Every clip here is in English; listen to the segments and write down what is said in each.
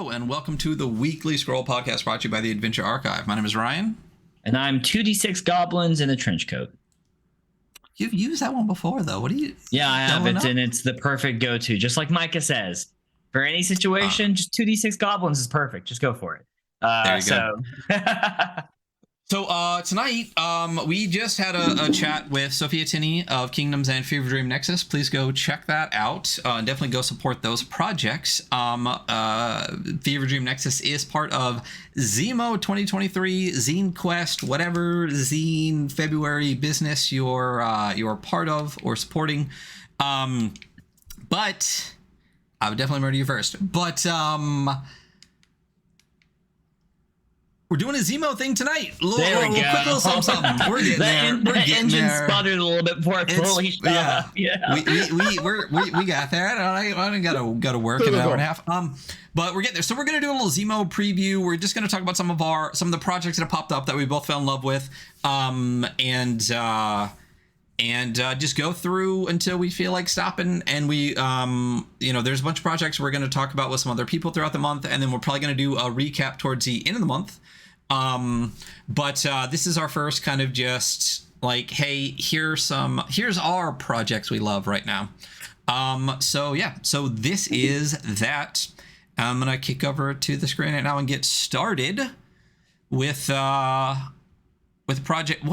Hello, and welcome to the Weekly Scroll Podcast brought to you by the Adventure Archive. My name is Ryan. And I'm 2d6 goblins in a trench coat. You've used that one before, though. What do you... Yeah, I have it, and it's the perfect go-to. Just like Micah says, for any situation, just 2d6 goblins is perfect. Just go for it. There you go. So tonight, we just had a chat with Sophia Tinney of Kingdoms and Fever Dream Nexus. Please go check that out. And definitely go support those projects. Fever Dream Nexus is part of Zimo 2023, Zine Quest, whatever zine February business you're part of or supporting. But I would definitely murder you first. But we're doing a Zimo thing tonight. There we go. Quick little something. We're getting there. We're getting engine there. sputtered a little bit before it fully shot. Yeah. We got there. I don't gotta work in an hour and a half. But we're getting there. So we're gonna do a little Zimo preview. We're just gonna talk about some of the projects that have popped up that we both fell in love with. And just go through until we feel like stopping. And we, there's a bunch of projects we're going to talk about with some other people throughout the month. And then we're probably going to do a recap towards the end of the month. But this is our first kind of just like, hey, here's our projects we love right now. So this is that. I'm going to kick over to the screen right now and get started with project. I'm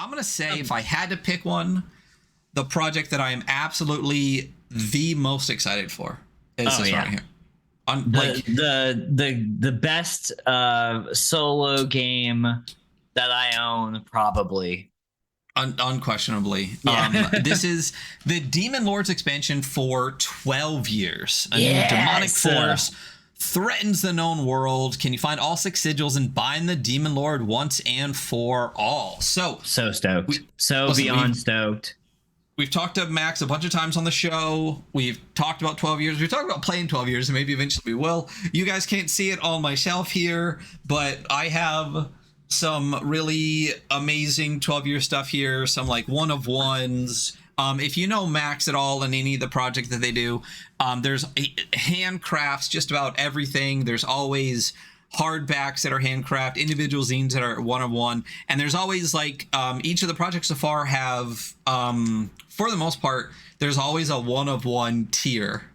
going to say, if I had to pick one, the project that I am absolutely the most excited for is this right here. The best solo game that I own, probably. Unquestionably. Yeah. This is the Demon Lords expansion for 12 years. A new demonic force threatens the known world. Can you find all 6 sigils and bind the Demon Lord once and for all? So stoked. Beyond stoked. We've talked to Max a bunch of times on the show. We've talked about 12 years. We've talked about playing 12 years, and maybe eventually we will. You guys can't see it on my shelf here, but I have some really amazing 12-year stuff here. Some like one-of-ones. If you know Max at all in any of the projects that they do, there's handcrafts, just about everything. There's always hardbacks that are handcraft, individual zines that are one-of-one, and there's always like each of the projects so far have, for the most part, there's always a one-of-one tier.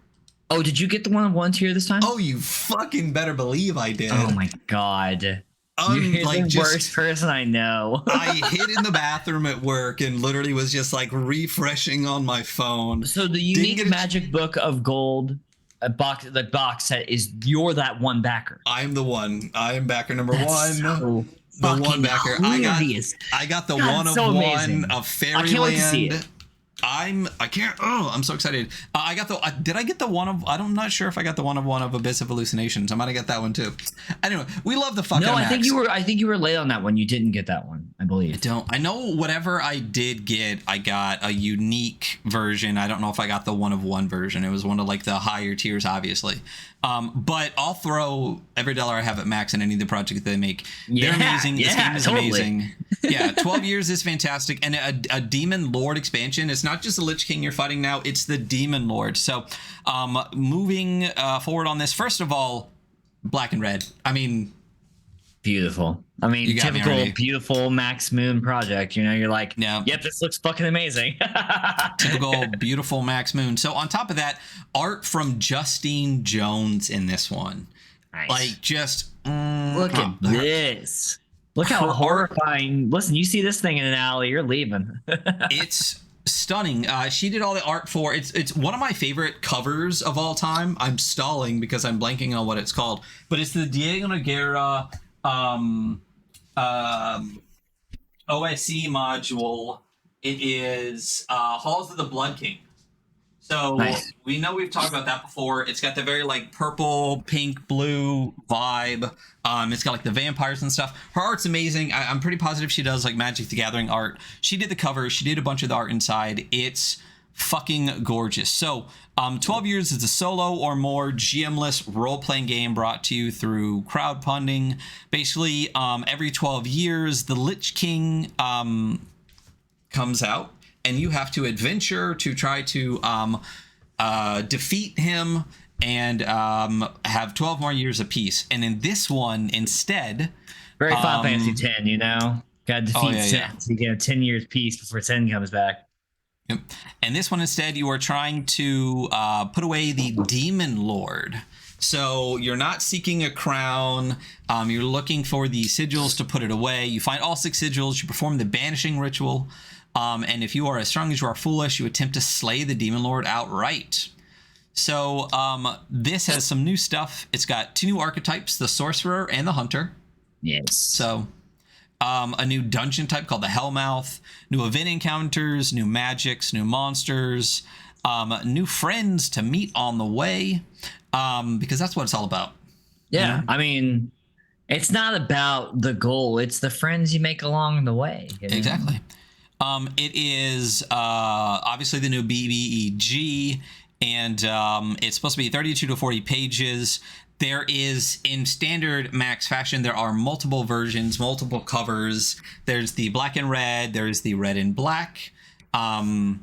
Oh, did you get the one-of-one tier this time? Oh, you fucking better believe I did. Oh my god. You're like the worst person I know. I hid in the bathroom at work and literally was just like refreshing on my phone. So the unique magic book of gold the box set is you're that one backer. I'm the one. I am backer number one. So the one backer. Hilarious. I got the one of one of Fairyland. I can't wait to see it. I'm so excited. I got did I get the one of, I'm not sure if I got the one of Abyss of Hallucinations. I might have got that one too. Anyway, we love the fuck out of Max. I think you were late on that one. You didn't get that one, I believe. I know whatever I did get, I got a unique version. I don't know if I got the one of one version. It was one of like the higher tiers, obviously. But I'll throw every dollar I have at Max in any of the projects they make. They're amazing. This game is amazing. Yeah, 12 years is fantastic. And a Demon Lord expansion. It's not just the Lich King you're fighting now, it's the Demon Lord. So moving forward on this, first of all, black and red. I mean, beautiful. I mean, typical beautiful Max Moon project. You know, you're like, yep, this looks fucking amazing. Typical beautiful Max Moon. So on top of that, art from Justine Jones in this one. Nice. Like, just look at this. Look how horrifying. Listen, you see this thing in an alley, you're leaving. It's stunning. She did all the art for it's one of my favorite covers of all time. I'm stalling because I'm blanking on what it's called, but it's the Diego Noguera OSE module. It is Halls of the Blood King. So we know we've talked about that before. It's got the very like purple, pink, blue vibe. It's got like the vampires and stuff. Her art's amazing. I'm pretty positive she does like Magic the Gathering art. She did the cover. She did a bunch of the art inside. It's fucking gorgeous. So 12 years is a solo or more GM-less role-playing game brought to you through crowdfunding. Basically, every 12 years, the Lich King comes out, and you have to adventure to try to defeat him and have 12 more years apiece. And in this one, instead, very Final Fantasy 10, you know, got to defeat Sin, so you get a 10 years peace before Sin comes back. Yep. And this one, instead, you are trying to put away the Demon Lord. So you're not seeking a crown. You're looking for the sigils to put it away. You find all 6 sigils. You perform the banishing ritual. And if you are as strong as you are foolish, you attempt to slay the Demon Lord outright. So this has some new stuff. It's got 2 new archetypes, the Sorcerer and the Hunter. Yes. So a new dungeon type called the Hellmouth, new event encounters, new magics, new monsters, new friends to meet on the way, because that's what it's all about. Yeah, you know? I mean, it's not about the goal. It's the friends you make along the way. You know? Exactly. It is obviously the new BBEG, and it's supposed to be 32 to 40 pages. There is, in standard Max fashion, there are multiple versions, multiple covers. There's the black and red. There's the red and black. And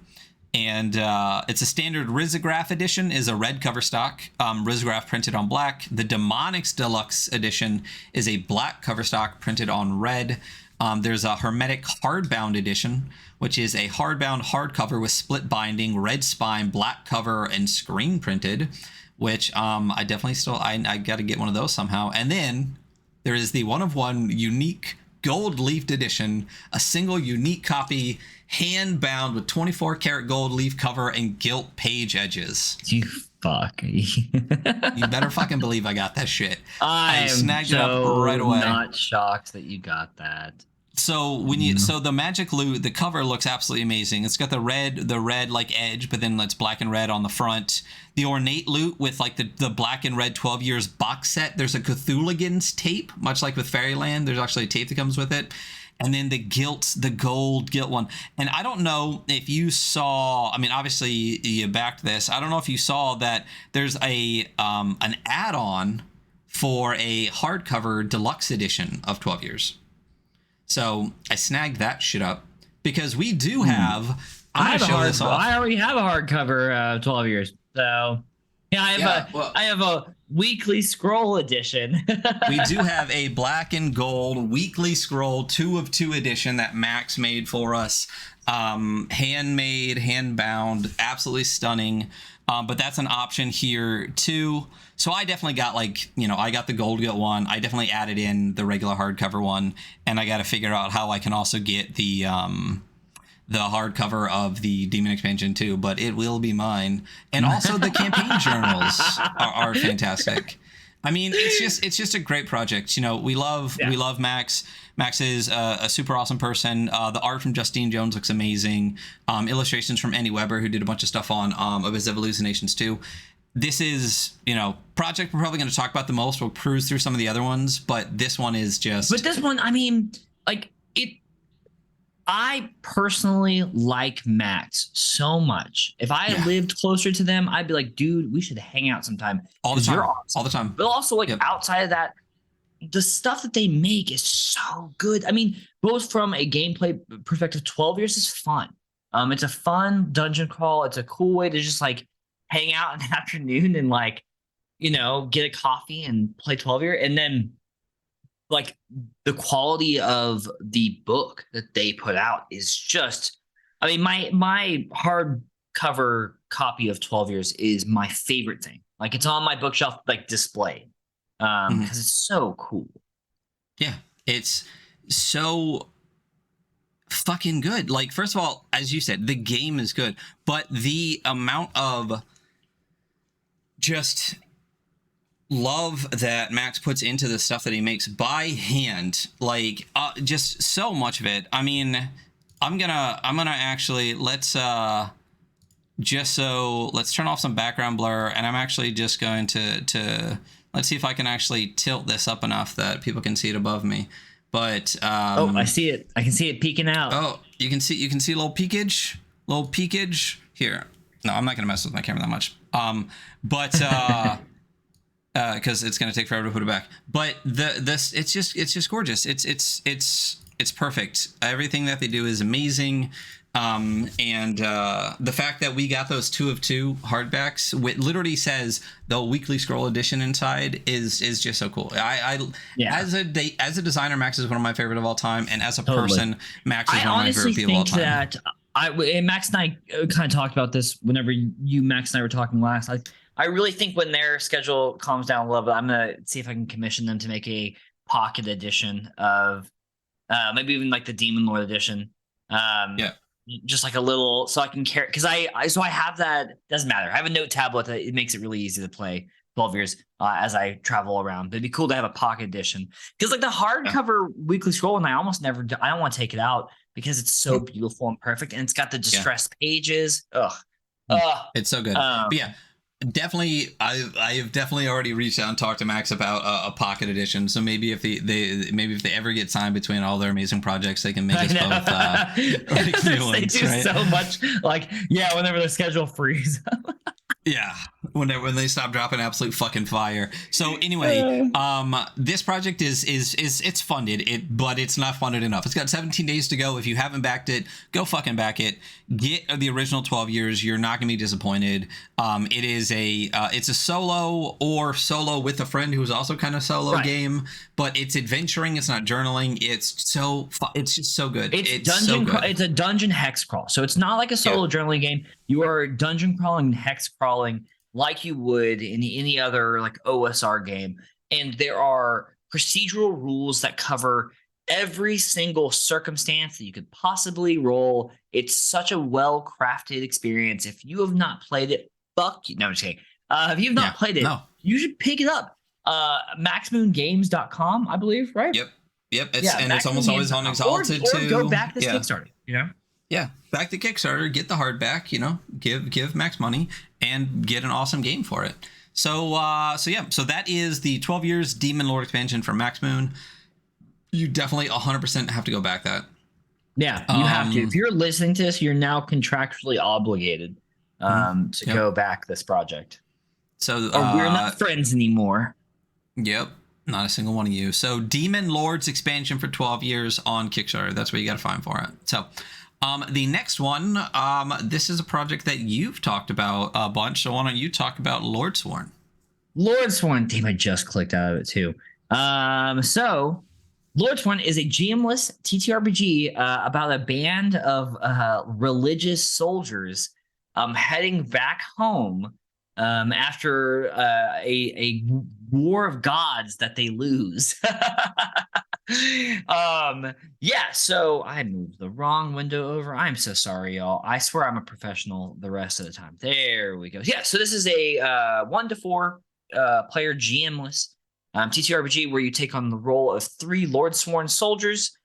it's a standard Risograph edition, is a red cover stock, Risograph printed on black. The Demonics Deluxe edition is a black cover stock printed on red. There's a Hermetic Hardbound edition, which is a hardbound hardcover with split binding, red spine, black cover, and screen printed, which I definitely still, I got to get one of those somehow. And then there is the 1-of-1 unique gold leafed edition, a single unique copy, hand bound with 24 karat gold leaf cover and gilt page edges. You fuck. You better fucking believe I got that shit. I snagged it up right away. Not shocked that you got that. So so the Magic Loot, the cover looks absolutely amazing. It's got the red like edge, but then it's black and red on the front. The Ornate Loot with like the black and red 12 years box set. There's a Cthulhuligans tape, much like with Fairyland. There's actually a tape that comes with it. And then the gold gilt one. And I don't know if you saw, I mean, obviously you backed this. I don't know if you saw that there's an add-on for a hardcover deluxe edition of 12 years. So I snagged that shit up because we do have. I already have a hardcover 12 years. So yeah, I have a weekly scroll edition. We do have a black and gold weekly scroll 2 of 2 edition that Max made for us. Handmade, hand bound, absolutely stunning. But that's an option here too. So I definitely got I got the gold gilt one. I definitely added in the regular hardcover one, and I got to figure out how I can also get the hardcover of the Demon expansion too. But it will be mine. And also the campaign journals are fantastic. I mean, it's just a great project. You know, we love Max. Max is a super awesome person. The art from Justine Jones looks amazing. Illustrations from Andy Weber, who did a bunch of stuff on Abyss of Hallucinations too. This is, project we're probably going to talk about the most. We'll cruise through some of the other ones, but this one is just. But this one, I mean, I personally like Max so much. If I lived closer to them, I'd be like, dude, we should hang out sometime. All the time. You're awesome. All the time. But also, outside of that, the stuff that they make is so good. I mean, both from a gameplay perspective, 12 years is fun. It's a fun dungeon crawl. It's a cool way to just hang out in the afternoon and get a coffee and play 12 year. And then the quality of the book that they put out is just, I mean, my hardcover copy of 12 years is my favorite thing. It's on my bookshelf, displayed. Because it's so cool. Yeah, it's so fucking good. First of all, as you said, the game is good, but the amount of just love that Max puts into the stuff that he makes by hand, just so much of it. I mean, I'm gonna actually let's turn off some background blur, and I'm actually just going to let's see if I can actually tilt this up enough that people can see it above me. But I see it. I can see it peeking out. Oh, you can see a little peekage here. No, I'm not gonna mess with my camera that much. Because it's gonna take forever to put it back. But it's just gorgeous. It's perfect. Everything that they do is amazing. And the fact that we got those 2 of 2 hardbacks, it literally says the weekly scroll edition inside is just so cool. Yeah. As a designer, Max is one of my favorite of all time, and as a Totally. person, Max is one of my favorite people of all time. That and Max and I kind of talked about this whenever Max and I were talking last. I really think when their schedule calms down a little bit, I'm gonna see if I can commission them to make a pocket edition of maybe even like the Demon Lord edition. Yeah. Just like a little, so I can carry, because I have that. Doesn't matter. I have a note tablet that it makes it really easy to play 12 years as I travel around. But it'd be cool to have a pocket edition, because like the hardcover weekly scroll, and I almost never do, I don't want to take it out because it's so beautiful and perfect, and it's got the distressed pages. It's so good. But yeah, definitely, I have definitely already reached out and talked to Max about a pocket edition. So maybe if they ever get signed between all their amazing projects, they can make us both like new ones, they do so much. Like, yeah, whenever the schedule frees. Yeah, when they stop dropping absolute fucking fire. So anyway, this project is it's funded, but it's not funded enough. It's got 17 days to go. If you haven't backed it, go fucking back it. Get the original 12 years. You're not gonna be disappointed. It is it's a solo or solo with a friend who's also kind of solo game, but it's adventuring. It's not journaling. It's just so good. It's dungeon. So good. It's a dungeon hex crawl. So it's not like a solo journaling game. You are dungeon crawling and hex crawling like you would in any other like OSR game. And there are procedural rules that cover every single circumstance that you could possibly roll. It's such a well-crafted experience. If you have not played it, fuck you. No, I'm just kidding. If you've not played it, you should pick it up. MaxMoonGames.com, I believe, right? Yep. It's almost always on Exalted or go back this Kickstarter, you know? Yeah, back to Kickstarter, get the hardback, you know, give Max money and get an awesome game for it. So that is the 12 years Demon Lord expansion for Max Moon. You definitely 100% have to go back that. Yeah, you have to. If you're listening to this, you're now contractually obligated to go back this project. So we're not friends anymore. Yep. Not a single one of you. So Demon Lord's expansion for 12 years on Kickstarter. That's what you got to find for it. So the next one, this is a project that you've talked about a bunch. So why don't you talk about Lordsworn? Lordsworn. Damn, I just clicked out of it too. So Lordsworn is a GM-less TTRPG about a band of religious soldiers heading back home after a war of gods that they lose. So I moved the wrong window over. I'm so sorry, y'all. I swear I'm a professional the rest of the time. There we go. Yeah, so this is a 1 to 4 player GM-less TTRPG where you take on the role of 3 Lordsworn soldiers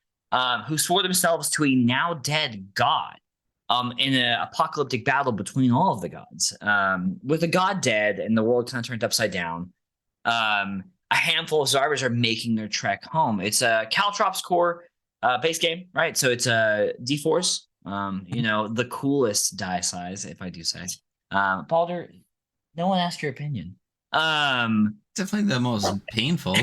who swore themselves to a now dead god in an apocalyptic battle between all of the gods. With the god dead and the world kind of turned upside down, a handful of survivors are making their trek home. It's a Caltrops core base game, right? So it's a D-Force, the coolest die size, if I do say. Baldur, no one asked your opinion. Definitely the most painful.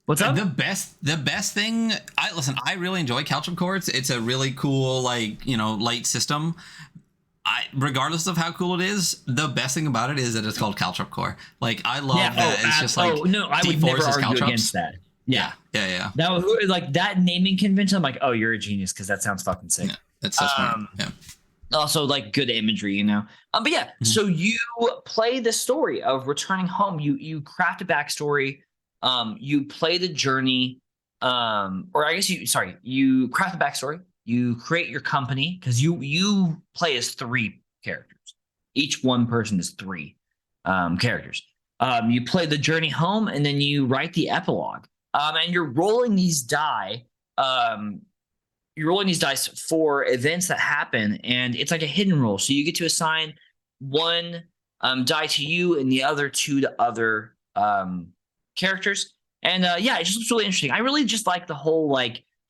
What's up? The best thing. I really enjoy Caltrop core. It's a really cool, light system. Regardless of how cool it is, the best thing about it is that it's called Caltrop core. Like, I love that. It's just like, no, I would never argue against that. Yeah. Now, like that naming convention, I'm like, oh, you're a genius because that sounds fucking sick. Yeah, that's so smart. Yeah. Also, like, good imagery, you know. But yeah, so you play the story of returning home. You craft a backstory. You play the journey. Or I guess you craft a backstory. You create your company because you play as 3 characters. Each one person is 3 characters. You play the journey home, and then you write the epilogue. And you're rolling these die. You're rolling these dice for events that happen, and it's like a hidden roll. So you get to assign 1 die to you, and the other 2 to other characters. And it just looks really interesting. I really just like the whole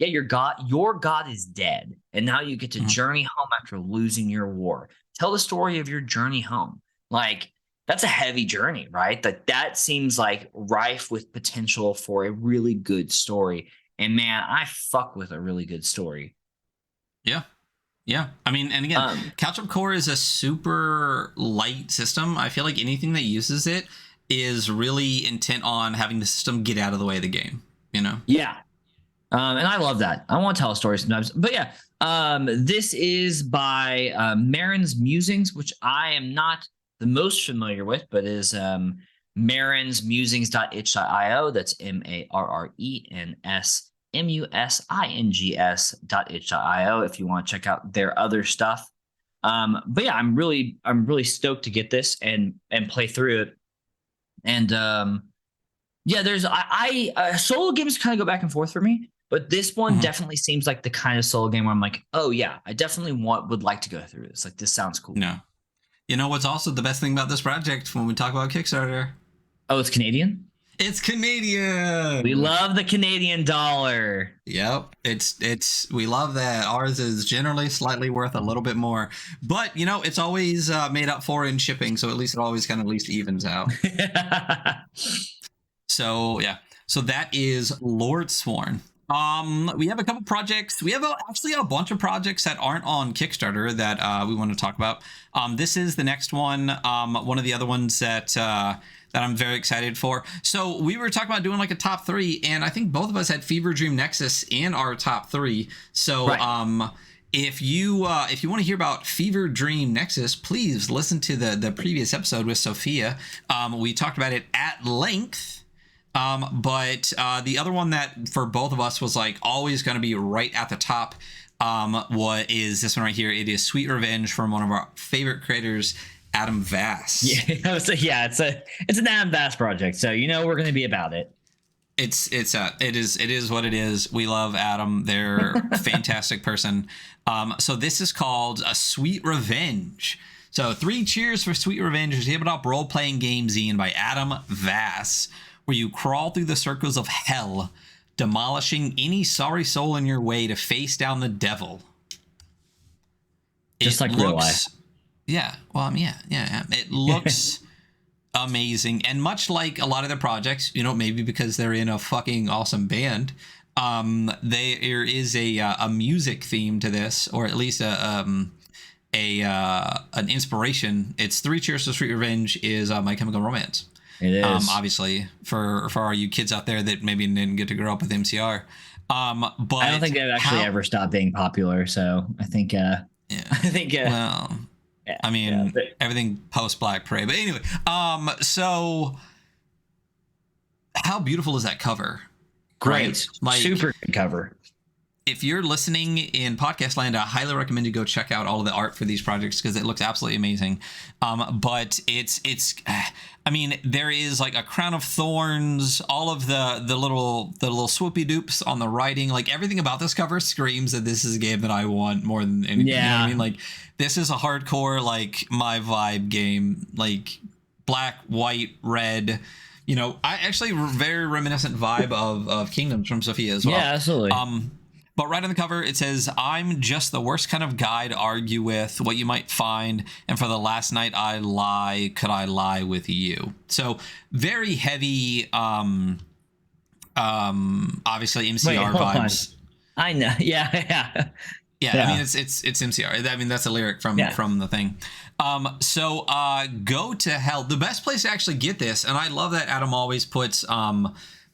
your god is dead, and now you get to journey home after losing your war. Tell the story of your journey home. Like, that's a heavy journey, right? That seems like rife with potential for a really good story. And man, I fuck with a really good story. Yeah. Yeah, I mean, and again, Caltrip Core is a super light system. I feel like anything that uses it is really intent on having the system get out of the way of the game, you know? Yeah. And I love that. I want to tell a story sometimes. But yeah, this is by Marin's Musings, which I am not the most familiar with, but is marinsmusings.itch.io. That's MARRENSMUSINGS.itch.io if you want to check out their other stuff. But yeah, I'm really stoked to get this and play through it. And yeah, there's solo games kind of go back and forth for me, but this one definitely seems like the kind of solo game where I'm like, oh yeah, I definitely would like to go through this. Like, this sounds cool. No. You know what's also the best thing about this project when we talk about Kickstarter? Oh, it's Canadian? It's Canadian. We love the Canadian dollar. Yep. We love that. Ours is generally slightly worth a little bit more, but you know, it's always made up for in shipping. So at least it always kind of at least evens out. So yeah, so that is Lordsworn. We have a couple projects. We have actually a bunch of projects that aren't on Kickstarter that we want to talk about. This is the next one. One of the other ones that I'm very excited for. So we were talking about doing like a top 3, and I think both of us had Fever Dream Nexus in our top 3. So right. If you want to hear about Fever Dream Nexus, please listen to the previous episode with Sophia. We talked about it at length. But the other one that for both of us was like always going to be right at the top, what is this one right here? It is Sweet Revenge from one of our favorite creators, Adam Vass. Yeah, it's an Adam Vass project, so you know we're going to be about it. It is what it is. We love Adam. They're a fantastic person. So this is called A Sweet Revenge. So 3 cheers for Sweet Revenge, a tabletop role-playing game zine by Adam Vass, where you crawl through the circles of hell, demolishing any sorry soul in your way to face down the devil. Just like real life. Yeah, well, yeah. It looks amazing. And much like a lot of their projects, you know, maybe because they're in a fucking awesome band, there is a music theme to this, or at least an inspiration. It's 3 Cheers to Sweet Revenge is My Chemical Romance. It is. Obviously, for all you kids out there that maybe didn't get to grow up with MCR. But I don't think they've actually ever stopped being popular. So I think, well, I mean, everything post Black Parade. But anyway, so how beautiful is that cover? Great. Right? Like, super good cover. If you're listening in podcast land, I highly recommend you go check out all of the art for these projects because it looks absolutely amazing. But it's I mean, there is like a crown of thorns, all of the little swoopy doops on the writing, like everything about this cover screams that this is a game that I want more than anything. Yeah. You know what I mean? Like, this is a hardcore, like, my vibe game, like black, white, red. You know, I actually very reminiscent vibe of Kingdoms from Sophia as well. Yeah, absolutely. But right on the cover, it says, "I'm just the worst kind of guy to argue with, what you might find. And for the last night I lie, could I lie with you?" So very heavy, obviously MCR vibes. I know. Yeah. I mean, it's MCR. I mean, that's a lyric from the thing. So Go to Hell. The best place to actually get this, and I love that Adam always puts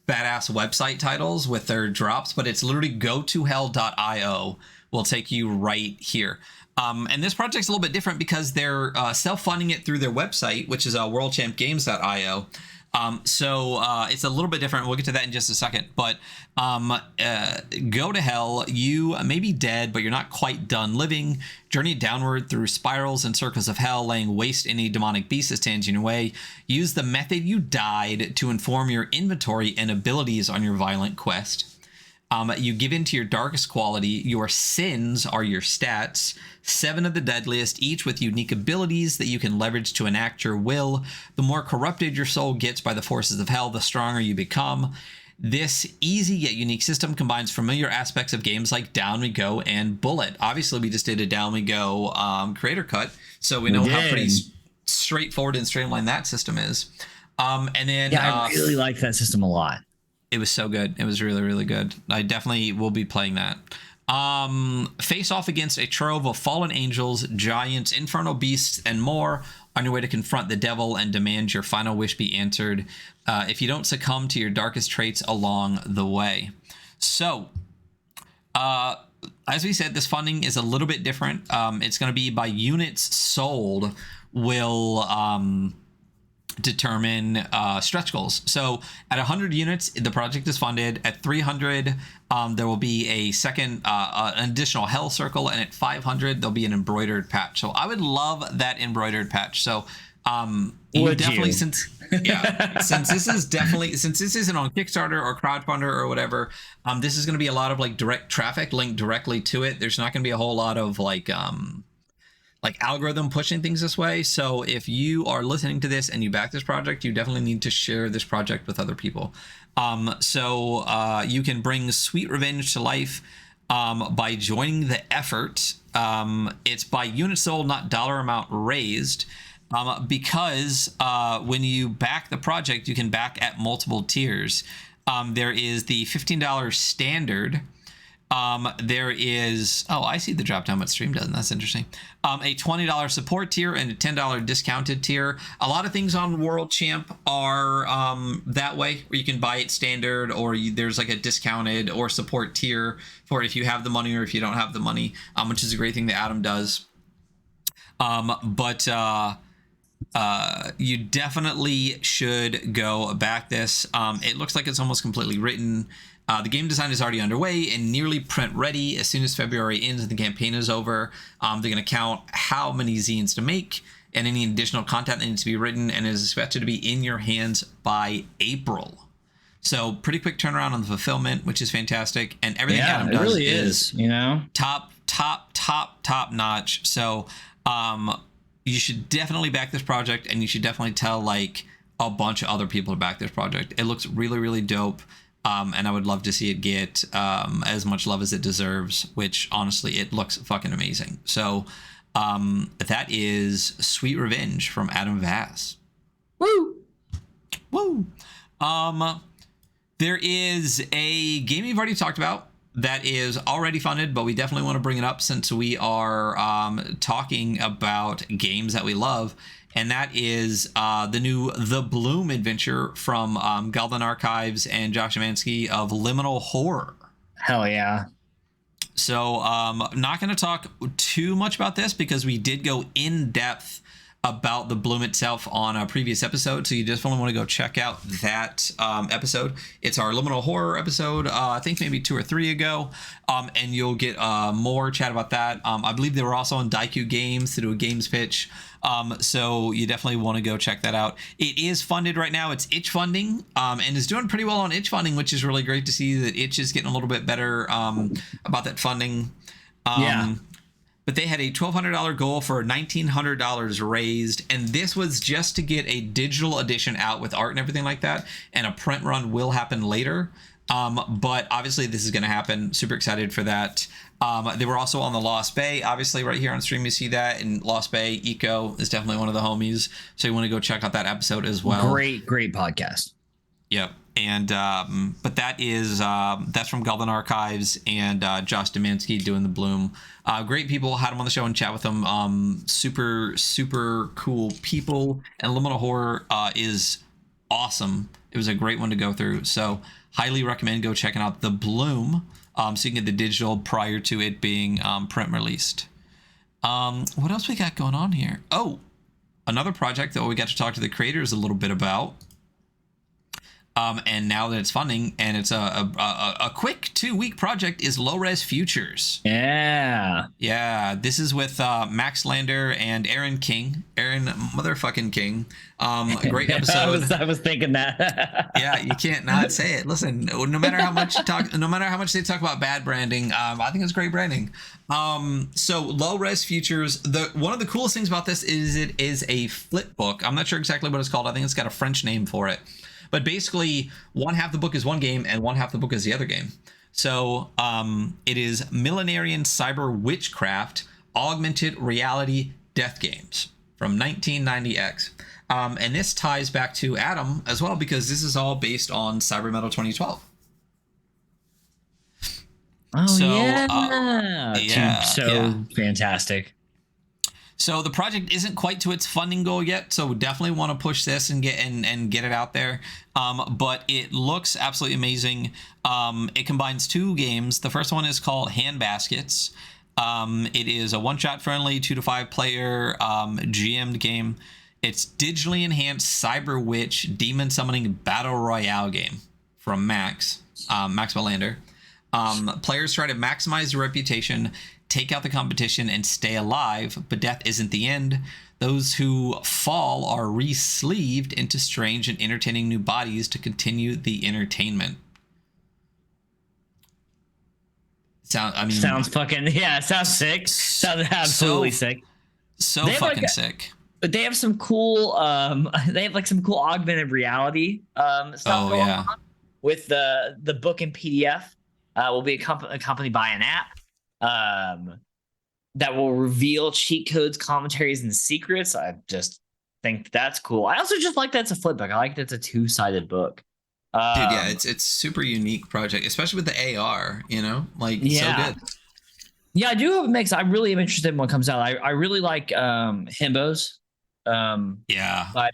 badass website titles with their drops, but it's literally gotohell.io will take you right here. And this project's a little bit different because they're self-funding it through their website, which is worldchampgames.io. So it's a little bit different. We'll get to that in just a second. But Go to Hell. You may be dead, but you're not quite done living. Journey downward through spirals and circles of hell, laying waste any demonic beast that stands in your way. Use the method you died to inform your inventory and abilities on your violent quest. You give in to your darkest quality. Your sins are your stats. 7 of the deadliest, each with unique abilities that you can leverage to enact your will. The more corrupted your soul gets by the forces of hell, the stronger you become. This easy yet unique system combines familiar aspects of games like Down We Go and Bullet. Obviously, we just did a Down We Go creator cut, so we know how pretty straightforward and streamlined that system is. And then I really like that system a lot. It was so good. It was really, really good. I definitely will be playing that. Face off against a trove of fallen angels, giants, infernal beasts, and more on your way to confront the devil and demand your final wish be answered if you don't succumb to your darkest traits along the way. So, as we said, this funding is a little bit different. It's going to be by units sold will determine stretch goals. So at 100 units, the project is funded. At 300, there will be a second, an additional hell circle, and at 500, there'll be an embroidered patch. So I would love that embroidered patch. So you definitely, since this isn't on Kickstarter or crowdfunder or whatever, this is going to be a lot of like direct traffic linked directly to it. There's not going to be a whole lot of like algorithm pushing things this way. So if you are listening to this and you back this project, you definitely need to share this project with other people. So you can bring Sweet Revenge to life by joining the effort. It's by unit sold, not dollar amount raised. Because when you back the project, you can back at multiple tiers. There is the $15 standard. There is, I see the drop down, but Stream doesn't. That's interesting. A $20 support tier and a $10 discounted tier. A lot of things on World Champ are that way, where you can buy it standard, or there's like a discounted or support tier for if you have the money or if you don't have the money, which is a great thing that Adam does. You definitely should go back this. It looks like it's almost completely written. The game design is already underway and nearly print ready. As soon as February ends and the campaign is over, they're going to count how many zines to make and any additional content that needs to be written, and it is expected to be in your hands by April. So pretty quick turnaround on the fulfillment, which is fantastic. And everything Adam does really is, top notch. So you should definitely back this project, and you should definitely tell like a bunch of other people to back this project. It looks really, really dope. And I would love to see it get as much love as it deserves, which honestly, it looks fucking amazing. So that is Sweet Revenge from Adam Vass. Woo! Woo! There is a game you've already talked about that is already funded, but we definitely want to bring it up since we are talking about games that we love. And that is the new The Bloom adventure from Goblin Archives and Josh Amansky of Liminal Horror. Hell yeah. So not going to talk too much about this because we did go in depth about the Bloom itself on a previous episode. So you definitely want to go check out that episode. It's our Liminal Horror episode, I think maybe 2 or 3 ago. And you'll get more chat about that. I believe they were also on Daiku Games to do a games pitch. So you definitely want to go check that out. It is funded right now. It's itch funding, and is doing pretty well on itch funding, which is really great to see that itch is getting a little bit better about that funding. But they had a $1,200 goal for $1,900 raised, and this was just to get a digital edition out with art and everything like that, and a print run will happen later. But obviously this is going to happen. Super excited for that. They were also on the Lost Bay. Obviously right here on stream you see that, and Lost Bay Eco is definitely one of the homies. So you want to go check out that episode as well. Great podcast. Yep. And but that is that's from Goblin Archives and Josh Demansky doing the Bloom. Great people. Had them on the show and chat with them. Super cool people. And Liminal Horror is awesome. It was a great one to go through. So highly recommend go checking out the Bloom, so you can get the digital prior to it being print released. What else we got going on here? Oh, another project that we got to talk to the creators a little bit about. And now that it's funding, and it's a quick 2-week project, is Low Res Futures. Yeah, this is with Max Lander and Aaron motherfucking King. Great episode. I was thinking that. Yeah, you can't not say it. Listen, no matter how much they talk about bad branding, I think it's great branding. So Low Res Futures, one of the coolest things about this is it is a flip book. I'm not sure exactly what it's called. I think it's got a French name for it. But basically, one half the book is one game and one half the book is the other game. So it is Millenarian Cyber Witchcraft Augmented Reality Death Games from 1990X. And this ties back to Adam as well, because this is all based on Cyber Metal 2012. Oh So, Team yeah, yeah. so fantastic. So the project isn't quite to its funding goal yet, so we definitely want to push this and get it out there. But it looks absolutely amazing. It combines two games. The first one is called Hand Baskets. It is a one-shot friendly 2 to 5 player GM'd game. It's digitally enhanced cyber witch demon summoning battle royale game from Max Melander. Players try to maximize their reputation, take out the competition, and stay alive, but death isn't the end. Those who fall are re-sleeved into strange and entertaining new bodies to continue the entertainment. Sounds fucking sounds sick. Sounds absolutely sick. So fucking sick. But they have some cool they have like some cool augmented reality stuff going on with the book and PDF. Will be accompanied by an app that will reveal cheat codes, commentaries, and secrets. I just think that's cool. I also just like that it's a flip book. I like that it's a 2-sided book. Dude, yeah, it's super unique project, especially with the AR, you know? Like, so good. Yeah, I do have a mix. I really am interested in what comes out. I really like Himbos. By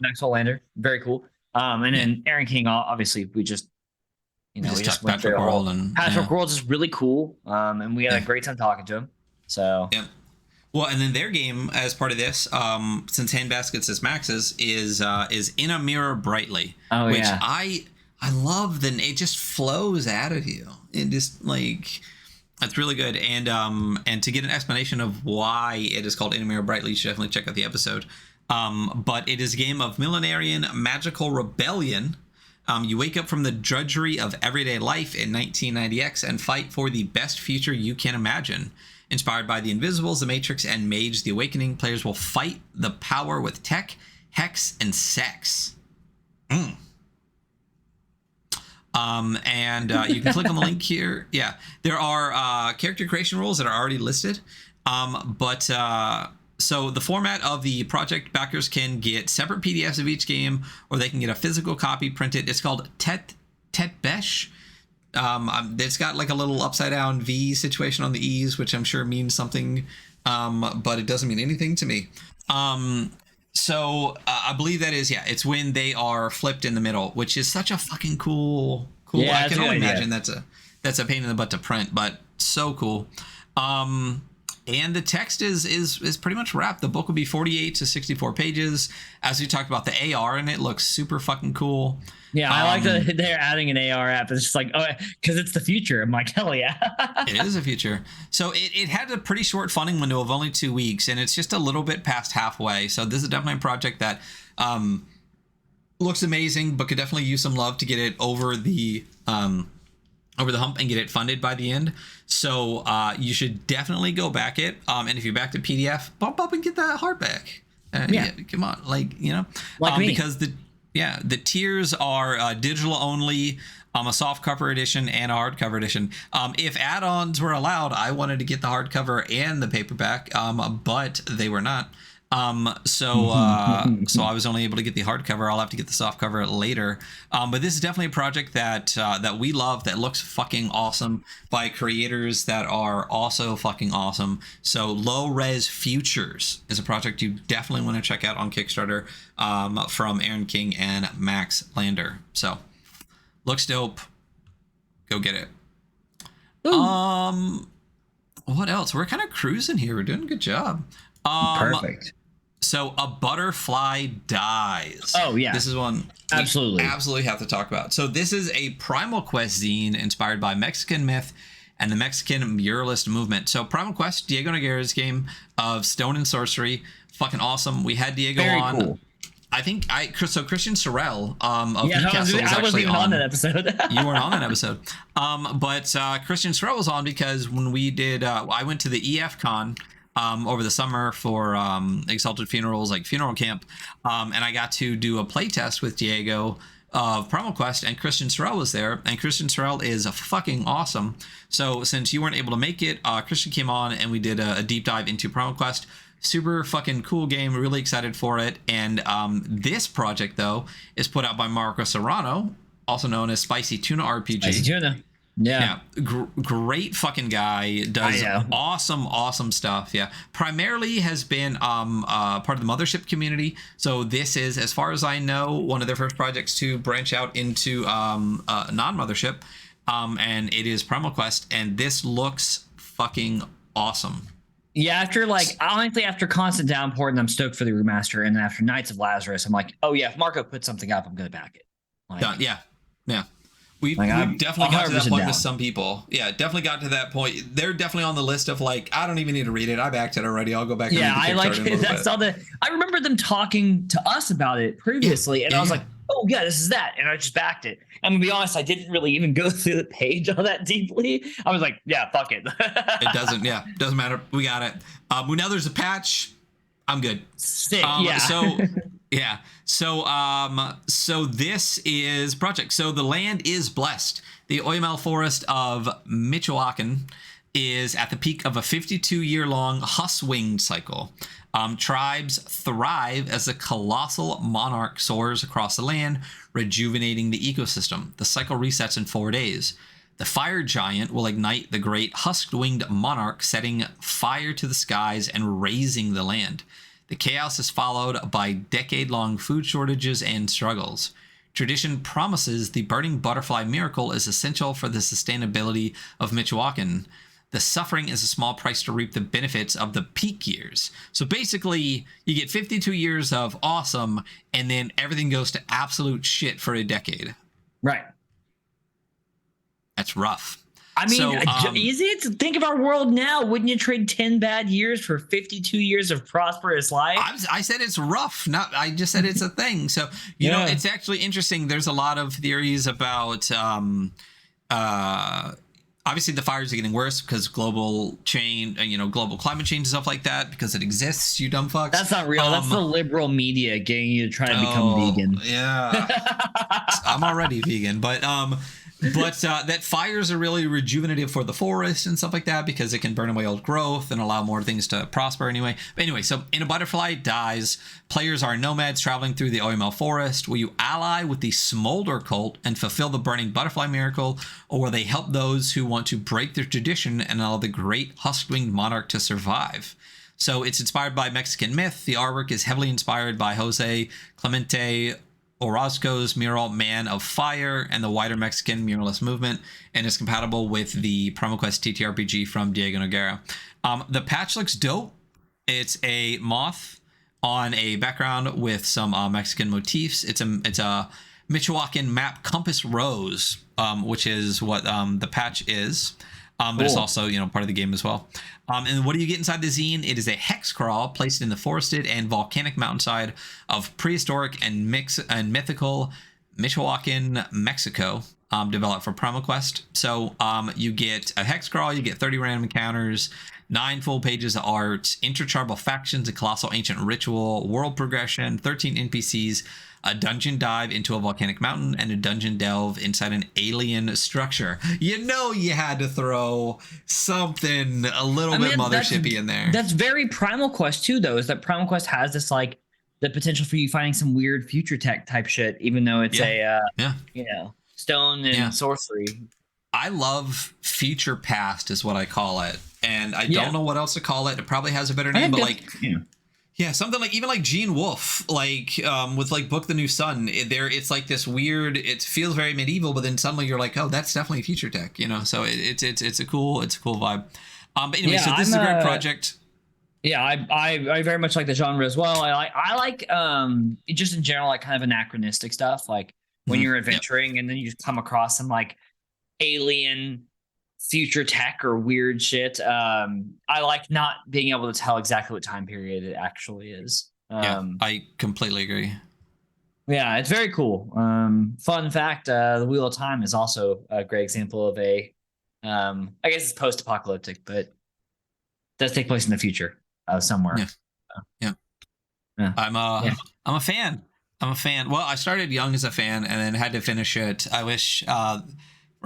Max Lander. Very cool. And then Aaron King, obviously, we just went through World, and Patchwork World is really cool. And we had a great time talking to him. So well, and then their game as part of this, since Hand Baskets is Max's, is In a Mirror Brightly, which I love. Then it just flows out of you. It just like it's really good. And to get an explanation of why it is called In a Mirror Brightly, you should definitely check out the episode. But it is a game of millenarian magical rebellion. You wake up from the drudgery of everyday life in 1990X and fight for the best future you can imagine. Inspired by the Invisibles, the Matrix, and Mage the Awakening, players will fight the power with tech, hex, and sex. And you can click on the link here. Yeah, there are character creation rules that are already listed. So the format of the project, backers can get separate PDFs of each game, or they can get a physical copy printed. It's called ttrpg. It's got like a little upside down V situation on the E's, which I'm sure means something, but it doesn't mean anything to me. So I believe that is, it's when they are flipped in the middle, which is such a fucking cool. I can only imagine that's a pain in the butt to print, but so cool. And the text is pretty much wrapped. The book will be 48 to 64 pages. As we talked about, the AR in it looks super fucking cool. Yeah, I like that they're adding an AR app. It's just like, because it's the future. I'm like, hell yeah. It is a future. So it had a pretty short funding window of only 2 weeks, and it's just a little bit past halfway. So this is definitely a project that looks amazing, but could definitely use some love to get it over the hump and get it funded by the end. So you should definitely go back it. And if you're back to PDF, bump up and get that hardback. Come on, like me. Because the tiers are digital only, a soft cover edition and a hardcover edition. If add-ons were allowed, I wanted to get the hardcover and the paperback, but they were not. So I was only able to get the hardcover. I'll have to get the soft cover later. But this is definitely a project that we love, that looks fucking awesome, by creators that are also fucking awesome. So Low Res Futures is a project you definitely want to check out on Kickstarter, from Aaron King and Max Lander. So looks dope. Go get it. Ooh. What else? We're kind of cruising here. We're doing a good job. Perfect. So A Butterfly Dies. Oh yeah, this is one absolutely have to talk about. So this is a Primal Quest zine inspired by Mexican myth and the Mexican muralist movement. So Primal Quest, Diego Noguera's game of stone and sorcery, fucking awesome. We had Diego on. Cool. I think Christian Sorrell of Newcastle was actually on that episode. You weren't on that episode. But Christian Sorrell was on because when we did, I went to the EF Con over the summer for Exalted Funerals, like funeral camp, and I got to do a play test with Diego of Primal Quest, and Christian Sorrell was there, and Christian Sorrell is fucking awesome. So since you weren't able to make it, Christian came on and we did a deep dive into Primal Quest. Super fucking cool game, really excited for it. And this project though is put out by Marco Serrano, also known as Spicy Tuna RPG. Spicy Tuna. Yeah. Great fucking guy. Does awesome stuff. Yeah, primarily has been part of the Mothership community. So this is, as far as I know, one of their first projects to branch out into non-Mothership, and it is Primal Quest, and this looks fucking awesome. Yeah, after Constant Downpour, and I'm stoked for the remaster, and then after Knights of Lazarus, I'm like, oh yeah, if Marco puts something up, I'm gonna back it. Like, yeah. We've definitely got to that point with some people. Yeah, definitely got to that point. They're definitely on the list of like, I don't even need to read it. I backed it already. I'll go back and read the Kickstarter. I remember them talking to us about it previously, and I was like, oh yeah, this is that, and I just backed it. I'm gonna be honest, I didn't really even go through the page all that deeply. I was like, yeah, fuck it. It doesn't matter. We got it. Now there's a patch. I'm good. Sick. So this is project. So the land is blessed. The Oyamel Forest of Michoacan is at the peak of a 52-year-long Huss-winged cycle. Tribes thrive as a colossal monarch soars across the land, rejuvenating the ecosystem. The cycle resets in 4 days. The fire giant will ignite the great husk-winged monarch, setting fire to the skies and raising the land. The chaos is followed by decade-long food shortages and struggles. Tradition promises the burning butterfly miracle is essential for the sustainability of Michoacan. The suffering is a small price to reap the benefits of the peak years. So basically, you get 52 years of awesome, and then everything goes to absolute shit for a decade. Right. That's rough. I mean, easy to think of our world now. Wouldn't you trade 10 bad years for 52 years of prosperous life? I said it's rough. I just said it's a thing. So, you know, it's actually interesting. There's a lot of theories about, obviously the fires are getting worse because global climate change and stuff like that, because it exists, you dumb fucks. That's not real. That's the liberal media getting you to try to become vegan. Yeah. I'm already vegan, but that fires are really rejuvenative for the forest and stuff like that, because it can burn away old growth and allow more things to prosper anyway. But anyway, so In a Butterfly Dies, players are nomads traveling through the Oyamel Forest. Will you ally with the Smolder cult and fulfill the burning butterfly miracle, or will they help those who want to break their tradition and allow the great husk-winged monarch to survive? So it's inspired by Mexican myth. The artwork is heavily inspired by Jose Clemente Orozco's mural Man of Fire and the wider Mexican muralist movement, and is compatible with the Primal Quest ttrpg from Diego Noguera. The patch looks dope. It's a moth on a background with some Mexican motifs. It's a Michoacan map compass rose, which is what the patch is. But it's also, part of the game as well. And what do you get inside the zine? It is a hex crawl placed in the forested and volcanic mountainside of prehistoric and mythical Michoacan, Mexico, developed for Primal Quest. So you get a hex crawl, you get 30 random encounters, 9 full pages of art, intertribal factions, a colossal ancient ritual, world progression, 13 NPCs, a dungeon dive into a volcanic mountain, and a dungeon delve inside an alien structure. You had to throw something a little bit mothershipy in there. That's very Primal Quest too, though, is that Primal Quest has this like the potential for you finding some weird future tech type shit, even though it's stone and sorcery. I love future past is what I call it, and I don't know what else to call it. It probably has a better name, but something like even like Gene Wolfe, with like Book the New Sun. It's like this weird. It feels very medieval, but then suddenly you're like, oh, that's definitely future tech, So it's a cool vibe. But anyway, so this is a great project. Yeah, I very much like the genre as well. I like just in general, like kind of anachronistic stuff, like when you're adventuring and then you just come across some like alien future tech or weird shit. I like not being able to tell exactly what time period it actually is. I completely agree. Yeah, it's very cool. Fun fact, the Wheel of Time is also a great example of I guess it's post-apocalyptic, but does take place in the future somewhere. I'm a fan. Well, I started young as a fan and then had to finish it. I wish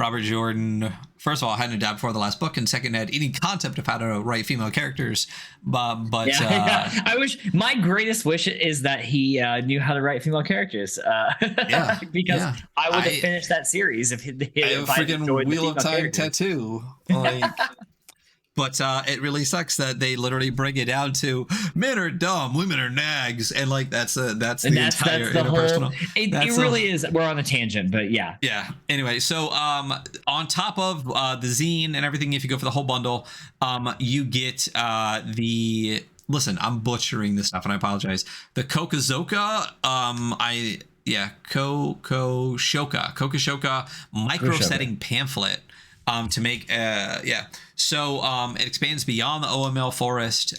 Robert Jordan, first of all, hadn't adapted before the last book, and second, had any concept of how to write female characters. But yeah. I wish, my greatest wish is that he knew how to write female characters. Because I would have finished that series if I freaking Wheel of Time tattoo. Like, but it really sucks that they literally bring it down to men are dumb, women are nags, and like that's the entire interpersonal. It really is. We're on a tangent, but yeah. Yeah. Anyway, so on top of the zine and everything, if you go for the whole bundle, you get listen, I'm butchering this stuff and I apologize. The Kokoshoka, Kokoshoka micro setting pamphlet. To make so it expands beyond the OML forest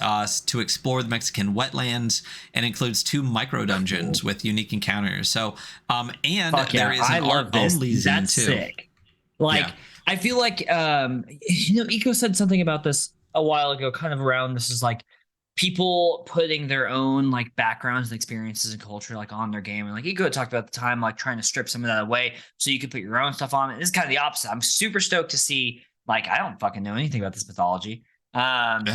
to explore the Mexican wetlands and includes 2 micro dungeons with unique encounters. So there is an art only zine too. Sick. Like I feel like Eco said something about this a while ago, kind of around this is like people putting their own like backgrounds and experiences and culture like on their game, and like Eco talked about the time like trying to strip some of that away so you could put your own stuff on it. This is kind of the opposite. I'm super stoked to see, like, I don't fucking know anything about this mythology, and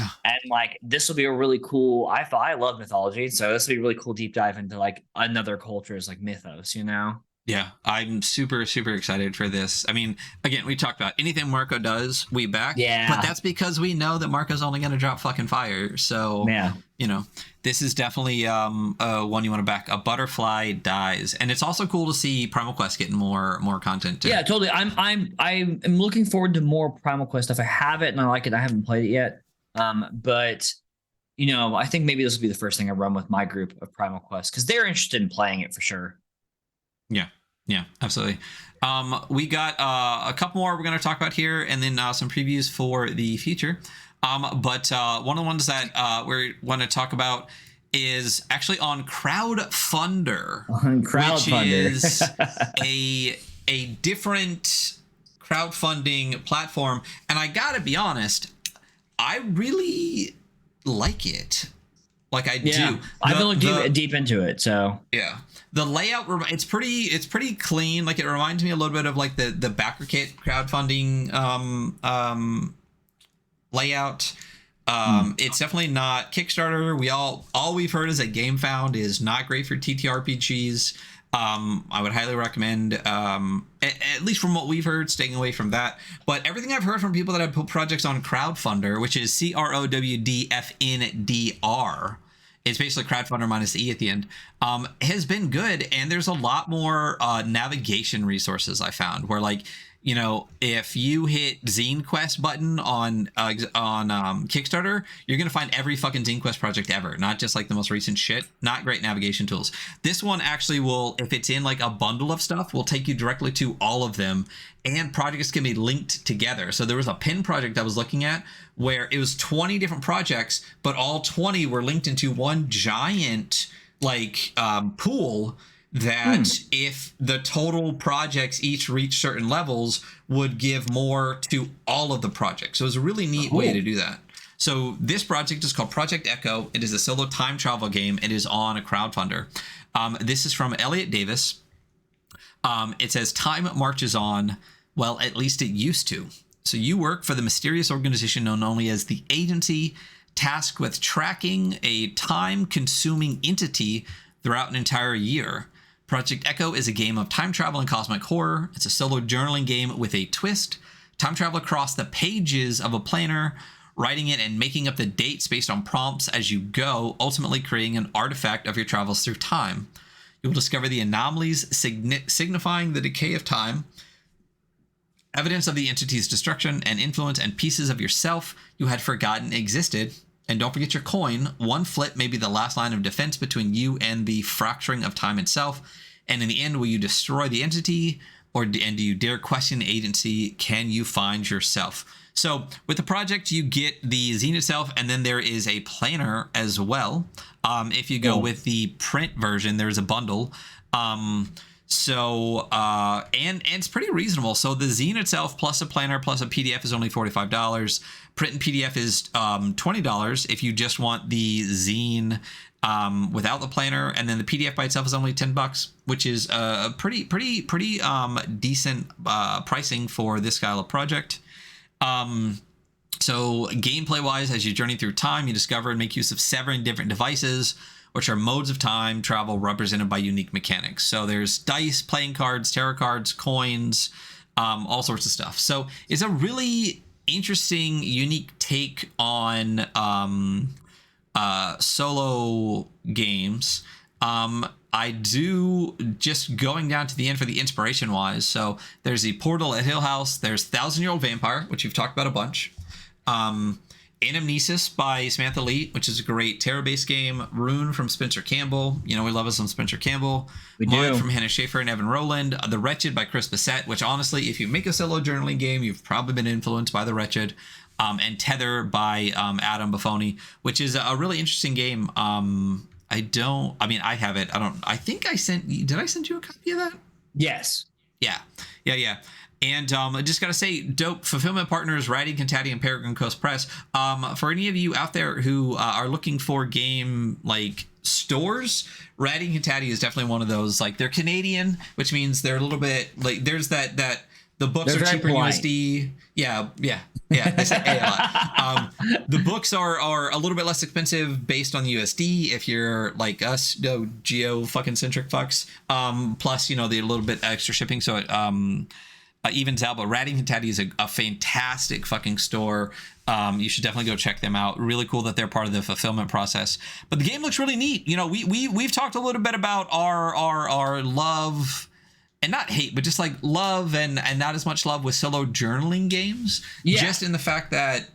like this will be a really cool, I love mythology, so this will be a really cool deep dive into like another culture's like mythos, you know. Yeah, I'm super excited for this. I mean, again, we talked about anything Marco does, we back. Yeah. But that's because we know that Marco's only going to drop fucking fire. So, you know, this is definitely one you want to back. A Butterfly Dies. And it's also cool to see Primal Quest getting more content too. Yeah, totally. I'm looking forward to more Primal Quest stuff. I have it and I like it. I haven't played it yet. But you know, I think maybe this will be the first thing I run with my group of Primal Quest because they're interested in playing it for sure. Yeah, absolutely. We got a couple more we're going to talk about here, and then some previews for the future. But one of the ones that we want to talk about is actually on Crowdfunder. Which is a different crowdfunding platform. And I got to be honest, I really like it. Like I do. I've been looking deep into it, so yeah. The layout, it's pretty clean. Like it reminds me a little bit of like the BackerKit crowdfunding layout. It's definitely not Kickstarter. All we've heard is that GameFound is not great for ttrpgs. I would highly recommend, at least from what we've heard, staying away from that. But everything I've heard from people that have put projects on Crowdfunder, which is CROWDFNDR, it's basically Crowdfunder minus the E at the end, has been good. And there's a lot more navigation resources I found where, like, you know, if you hit Zine Quest button on Kickstarter, you're going to find every fucking Zine Quest project ever, not just like the most recent shit. Not great navigation tools. This one actually will, if it's in like a bundle of stuff, will take you directly to all of them, and projects can be linked together. So there was a pin project I was looking at where it was 20 different projects, but all 20 were linked into one giant like pool that if the total projects each reach certain levels would give more to all of the projects. So it was a really neat way to do that. So this project is called Project Echo. It is a solo time travel game. It is on a crowdfunder. This is from Elliot Davis. It says, time marches on. Well, at least it used to. So you work for the mysterious organization known only as the Agency, tasked with tracking a time-consuming entity throughout an entire year. Project Echo is a game of time travel and cosmic horror. It's a solo journaling game with a twist. Time travel across the pages of a planner, writing it and making up the dates based on prompts as you go, ultimately creating an artifact of your travels through time. You'll discover the anomalies signifying the decay of time, evidence of the entity's destruction and influence, and pieces of yourself you had forgotten existed. And don't forget your coin. One flip may be the last line of defense between you and the fracturing of time itself. And in the end, will you destroy the entity, and do you dare question the agency? Can you find yourself? So with the project, you get the zine itself, and then there is a planner as well. If you go with the print version, there's a bundle. And it's pretty reasonable. So the zine itself plus a planner plus a PDF is only $45. Print and PDF is $20 if you just want the zine without the planner, and then the PDF by itself is only $10, which is a pretty decent pricing for this style of project. So gameplay wise, as you journey through time, you discover and make use of 7 different devices, which are modes of time travel represented by unique mechanics. So there's dice, playing cards, tarot cards, coins, all sorts of stuff. So it's a really interesting, unique take on solo games. I do, just going down to the end for the inspiration wise. So there's the Portal at Hill House. There's 1,000-Year-Old Vampire, which you've talked about a bunch. Anamnesis by Samantha Lee, which is a great tarot-based game. Rune from Spencer Campbell. You know, we love us some Spencer Campbell. We Mud do. from Hannah Schaefer and Evan Rowland. The Wretched by Chris Bissett, which honestly, if you make a solo journaling game, you've probably been influenced by The Wretched. And Tether by Adam Buffoni, which is a really interesting game. I have it. I think did I send you a copy of that? Yes. Yeah. And I just got to say, dope fulfillment partners, Writing, Contati, and Peregrine Coast Press. For any of you out there who are looking for game like stores, Writing Contati is definitely one of those. Like, they're Canadian, which means they're a little bit like, there's that the books They're are cheaper in polite. USD. Yeah. They say A a lot. The books are a little bit less expensive based on the USD if you're like us, geo fucking centric fucks. Plus, the little bit extra shipping, so it evens out. But Ratting and Teddy is a fantastic fucking store. You should definitely go check them out. Really cool that they're part of the fulfillment process. But the game looks really neat. We've talked a little bit about our love. And not hate, but just like love and not as much love with solo journaling games. Yeah. Just in the fact that,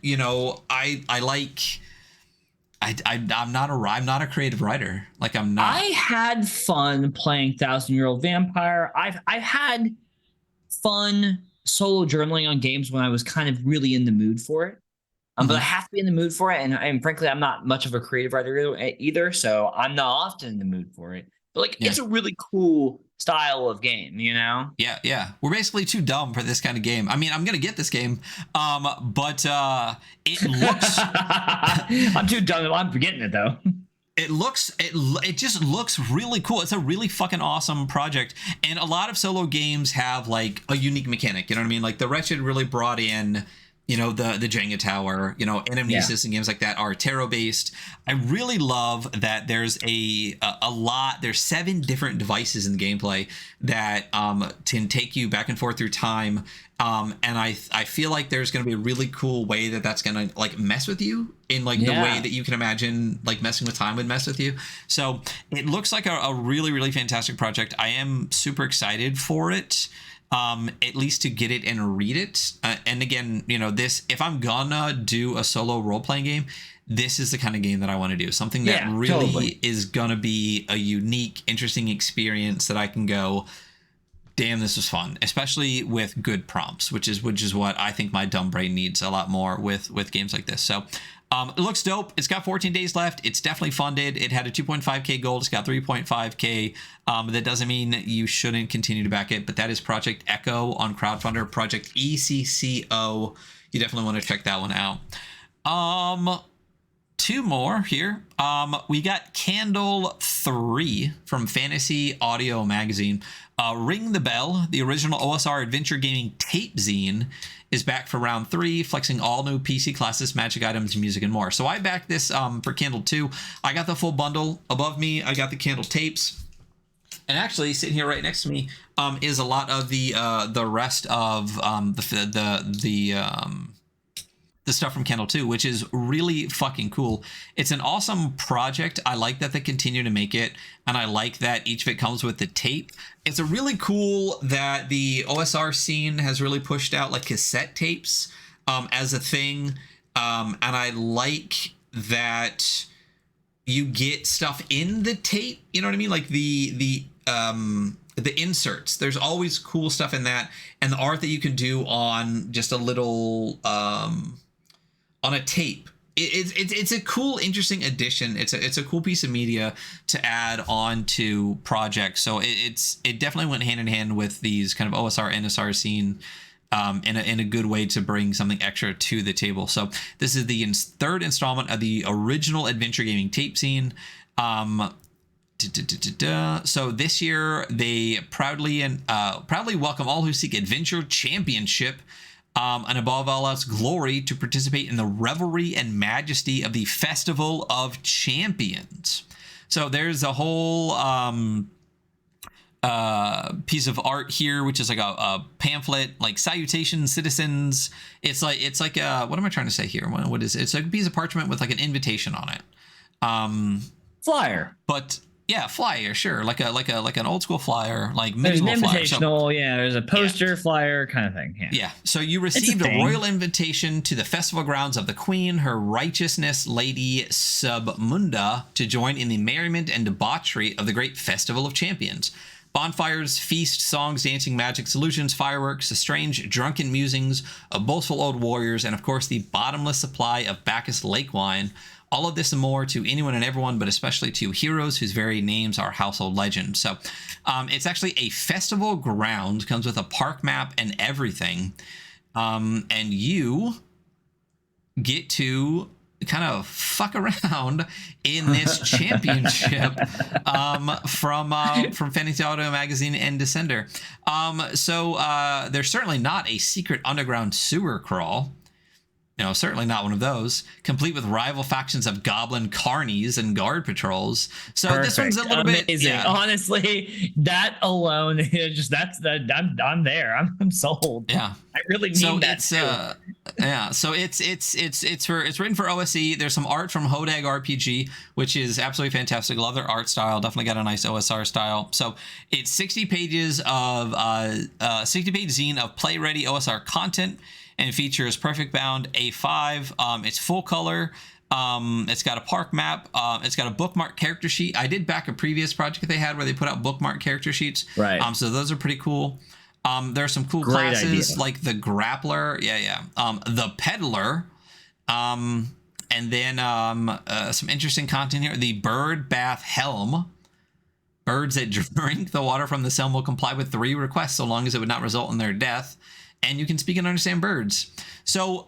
I'm not a creative writer. Like, I'm not. I had fun playing 1,000-Year-Old Vampire. I've had fun solo journaling on games when I was kind of really in the mood for it. But I have to be in the mood for it. And frankly, I'm not much of a creative writer either. So I'm not often in the mood for it. But it's a really cool style of game, Yeah. We're basically too dumb for this kind of game. I mean, I'm gonna get this game, but it looks. I'm too dumb. I'm forgetting it though. It just looks really cool. It's a really fucking awesome project, and a lot of solo games have like a unique mechanic. You know what I mean? Like, The Wretched really brought in, the Jenga Tower, Anamnesis and games like that are tarot based. I really love that there's there's 7 different devices in the gameplay that can take you back and forth through time. And I feel like there's going to be a really cool way that's going to like mess with you in like the way that you can imagine like messing with time would mess with you. So it looks like a really, really fantastic project. I am super excited for it. At least to get it and read it. And again, if I'm gonna do a solo role-playing game, this is the kind of game that I want to do. Something that really is gonna be a unique, interesting experience that I can go, damn, this was fun. Especially with good prompts, which is what I think my dumb brain needs a lot more with games like this. So it looks dope. It's got 14 days left. It's definitely funded. It had a 2.5K gold. It's got 3.5K. That doesn't mean you shouldn't continue to back it, but that is Project Echo on Crowdfunder, Project ECCO. You definitely want to check that one out. 2 more here. We got Candle 3 from Fantasy Audio Magazine. Ring the Bell, the original OSR adventure gaming tape zine, is back for round 3, flexing all new PC classes, magic items, music, and more. So I backed this for Candle 2. I got the full bundle. Above me, I got the Candle tapes. And actually, sitting here right next to me is a lot of the rest of the stuff from Candle 2, which is really fucking cool. It's an awesome project. I like that they continue to make it, and I like that each of it comes with the tape. It's a really cool that the OSR scene has really pushed out like cassette tapes as a thing, and I like that you get stuff in the tape. You know what I mean? Like the inserts. There's always cool stuff in that, and the art that you can do on just a little on a tape. It's a cool, interesting addition. It's a cool piece of media to add on to projects. So it definitely went hand in hand with these kind of OSR NSR scene in a good way to bring something extra to the table. So this is the 3rd installment of the original adventure gaming tape scene. So this year they proudly welcome all who seek adventure, championship, and above all else glory to participate in the revelry and majesty of the Festival of Champions. So there's a whole piece of art here, which is like a pamphlet, like salutation citizens. It's like what am I trying to say here? What is it? It's like a piece of parchment with like an invitation on it. Flyer. But yeah, flyer, sure, like an old school flyer, like there's medieval an invitational, flyer. So, yeah, there's a poster, flyer kind of thing. Yeah. So you received a royal invitation to the festival grounds of the Queen, Her Righteousness Lady Submunda, to join in the merriment and debauchery of the great Festival of Champions. Bonfires, feast, songs, dancing, magic, solutions, fireworks, the strange drunken musings of boastful old warriors, and of course the bottomless supply of Bacchus lake wine. All of this and more to anyone and everyone, but especially to heroes whose very names are household legends. So it's actually a festival ground, comes with a park map and everything. And you get to kind of fuck around in this championship from Fantasy Auto Magazine and Descender. So there's certainly not a secret underground sewer crawl. No, certainly not one of those. Complete with rival factions of goblin carnies and guard patrols. So Perfect. This one's a little Amazing. bit. Yeah. Honestly, that alone is just I'm there. I'm sold. Yeah, I really need that. So it's written for OSE. There's some art from Hodag RPG, which is absolutely fantastic. Love their art style. Definitely got a nice OSR style. So it's 60 pages of 60-page zine of play ready OSR content. And it features perfect bound A5. It's full color. It's got a park map. It's got a bookmark character sheet. I did back a previous project they had where they put out bookmark character sheets. Right. So those are pretty cool. There are some cool Great classes idea. like the Grappler. Yeah. The Peddler. And then some interesting content here. The Bird Bath Helm. Birds that drink the water from the Helm will comply with 3 requests so long as it would not result in their death. And you can speak and understand birds. So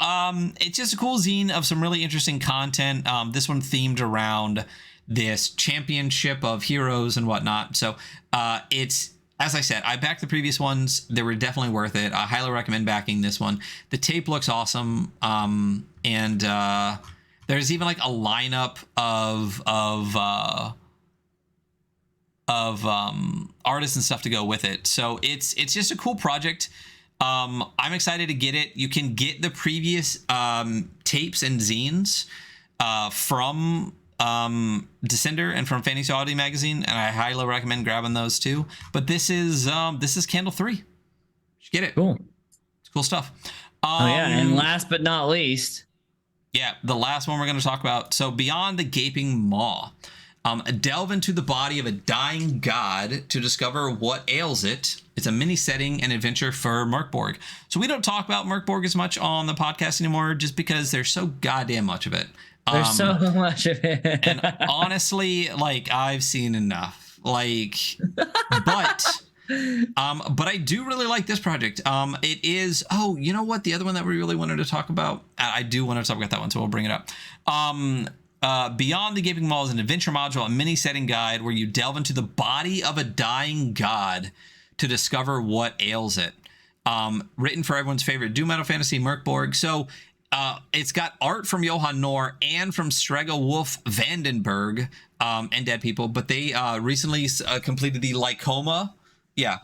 it's just a cool zine of some really interesting content. This one themed around this championship of heroes and whatnot. So it's, as I said, I backed the previous ones. They were definitely worth it. I highly recommend backing this one. The tape looks awesome. And there's even like a lineup of artists and stuff to go with it. So it's just a cool project. I'm excited to get it. You can get the previous tapes and zines from Descender and from Fantasy Audio Magazine, and I highly recommend grabbing those too. But this is Candle 3. You should get it. Cool. It's cool stuff. And last but not least, the last one we're going to talk about. So Beyond the Gaping Maw. Delve into the body of a dying god to discover what ails it. It's a mini setting and adventure for Merkborg. So we don't talk about Merkborg as much on the podcast anymore just because there's so goddamn much of it. There's so much of it. And honestly, like, I've seen enough. Like, but I do really like this project. It is, you know what? The other one that we really wanted to talk about, I do want to talk about that one, so we'll bring it up. Beyond the Gaping Maw is an adventure module, a mini setting guide where you delve into the body of a dying god to discover what ails it. Written for everyone's favorite doom metal fantasy, Merkborg. So it's got art from Johan Nohr and from Strega Wolf Vandenberg and Dead People, but they recently completed the Lycoma. Yeah.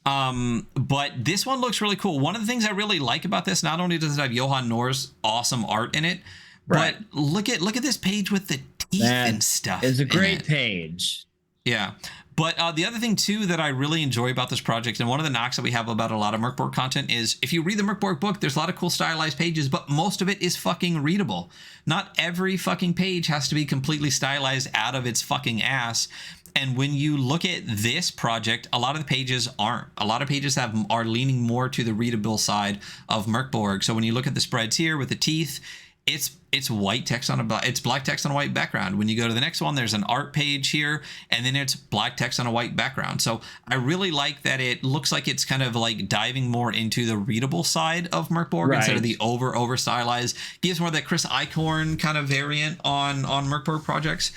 But this one looks really cool. One of the things I really like about this, not only does it have Johan Nohr's awesome art in it, right, but look at this page with the teeth and stuff. It's a great page. Yeah. But the other thing, too, that I really enjoy about this project, and one of the knocks that we have about a lot of Merkborg content is if you read the Merkborg book, there's a lot of cool stylized pages, but most of it is fucking readable. Not every fucking page has to be completely stylized out of its fucking ass. And when you look at this project, a lot of the pages aren't. A lot of pages are leaning more to the readable side of Merkborg. So when you look at the spreads here with the teeth, it's white text it's black text on a white background. When you go to the next one, there's an art page here, and then it's black text on a white background. So I really like that it looks like it's kind of like diving more into the readable side of Merkborg instead of the over stylized. Gives more of that Chris Eichhorn kind of variant on Merkborg projects.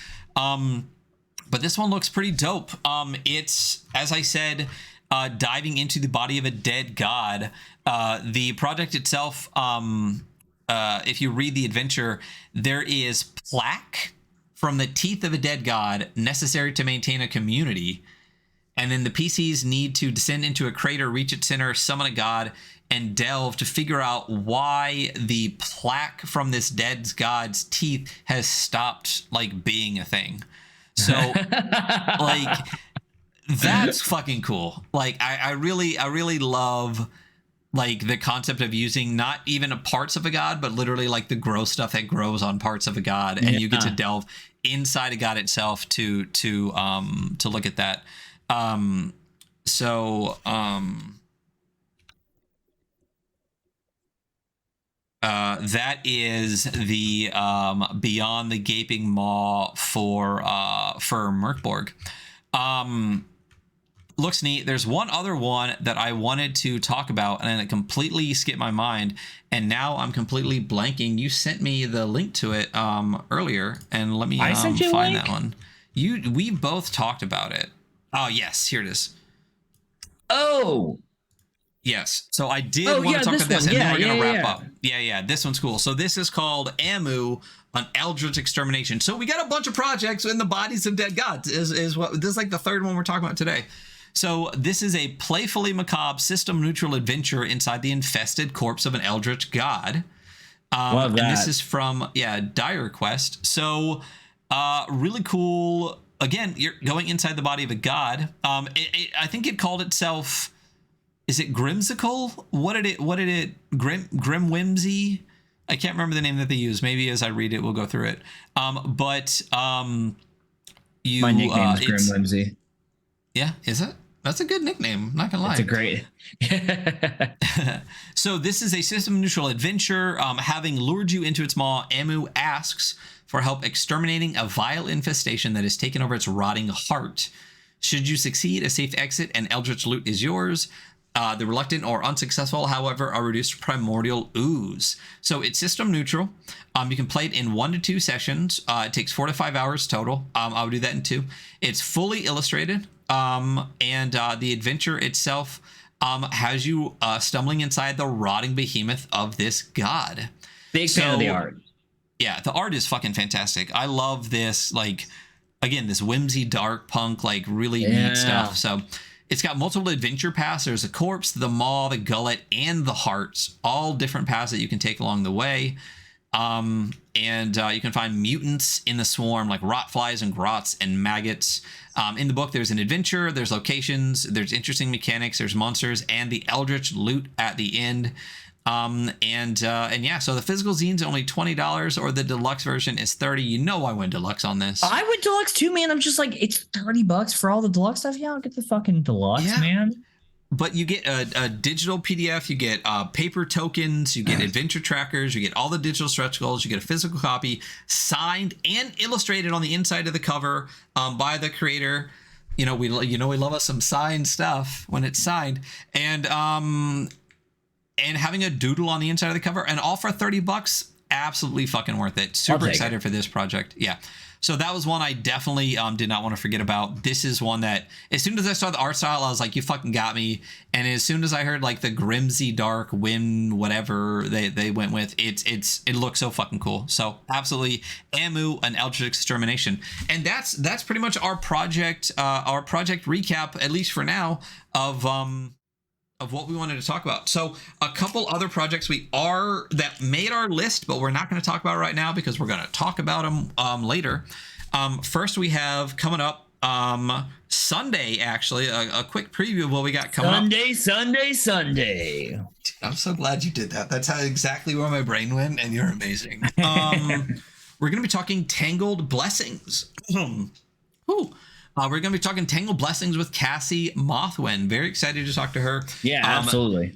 But this one looks pretty dope. It's, as I said, diving into the body of a dead god. The project itself, if you read the adventure, there is plaque from the teeth of a dead god necessary to maintain a community. And then the PCs need to descend into a crater, reach its center, summon a god, and delve to figure out why the plaque from this dead god's teeth has stopped like being a thing. So like that's fucking cool. Like I really love like the concept of using not even parts of a god, but literally like the gross stuff that grows on parts of a god, and you get to delve inside a god itself to look at that. That is the Beyond the Gaping Maw for Merkborg. Looks neat. There's one other one that I wanted to talk about, and it completely skipped my mind, and now I'm completely blanking. You sent me the link to it earlier, and let me find that one. We both talked about it. Oh yes, here it is. Oh. Yes. So I did want to talk about this, and then we're going to wrap up. Yeah. This one's cool. So this is called Amu, an Eldritch Extermination. So we got a bunch of projects in the bodies of dead gods. Is what this is like the third one we're talking about today. So this is a playfully macabre, system-neutral adventure inside the infested corpse of an Eldritch god. Love that. And this is from Dire Quest. So really cool. Again, you're going inside the body of a god. I think it called itself. Is it Grimsicle? What did it Grim Whimsy? I can't remember the name that they use. Maybe as I read it, we'll go through it. My nickname is Grim Whimsy. Yeah, is it? That's a good nickname. Not gonna lie. It's a great. So this is a system-neutral adventure. Having lured you into its maw, Amu asks for help exterminating a vile infestation that has taken over its rotting heart. Should you succeed, a safe exit and Eldritch loot is yours. The reluctant or unsuccessful, however, are reduced to primordial ooze. So it's system neutral. You can play it in 1 to 2 sessions. It takes 4 to 5 hours total. I would do that in 2. It's fully illustrated. And the adventure itself has you stumbling inside the rotting behemoth of this god. Big fan of the art. Yeah, the art is fucking fantastic. I love this, like, again, this whimsy, dark punk, like really neat stuff. So it's got multiple adventure paths. There's a corpse, the maw, the gullet, and the hearts, all different paths that you can take along the way. And you can find mutants in the swarm, like rot flies and grots and maggots. In the book, there's an adventure, there's locations, there's interesting mechanics, there's monsters, and the Eldritch loot at the end. And yeah, so the physical zine's only $20, or the deluxe version is $30. You know I went deluxe on this. I went deluxe too, man. I'm just like, it's $30 for all the deluxe stuff. Yeah, I'll get the fucking deluxe, man. But you get a digital PDF, you get paper tokens, you get adventure trackers, you get all the digital stretch goals, you get a physical copy signed and illustrated on the inside of the cover by the creator. We love us some signed stuff when it's signed, and having a doodle on the inside of the cover, and all for $30. Absolutely fucking worth it. Super excited for this project. Yeah. So that was one I definitely did not want to forget about. This is one that, as soon as I saw the art style, I was like, you fucking got me. And as soon as I heard like the grimsy, dark, whim, whatever they went with, it looks so fucking cool. So absolutely, Amu, an Eldritch Extermination. And that's pretty much our project recap, at least for now, of what we wanted to talk about. So a couple other projects that made our list, but we're not going to talk about right now because we're going to talk about them later. First, we have coming up Sunday, actually, a quick preview of what we got coming up. Sunday. I'm so glad you did that. That's exactly where my brain went, and you're amazing. We're going to be talking Tangled Blessings. Ooh. We're going to be talking Tangled Blessings with Cassie Mothwin. Very excited to talk to her. Yeah, absolutely.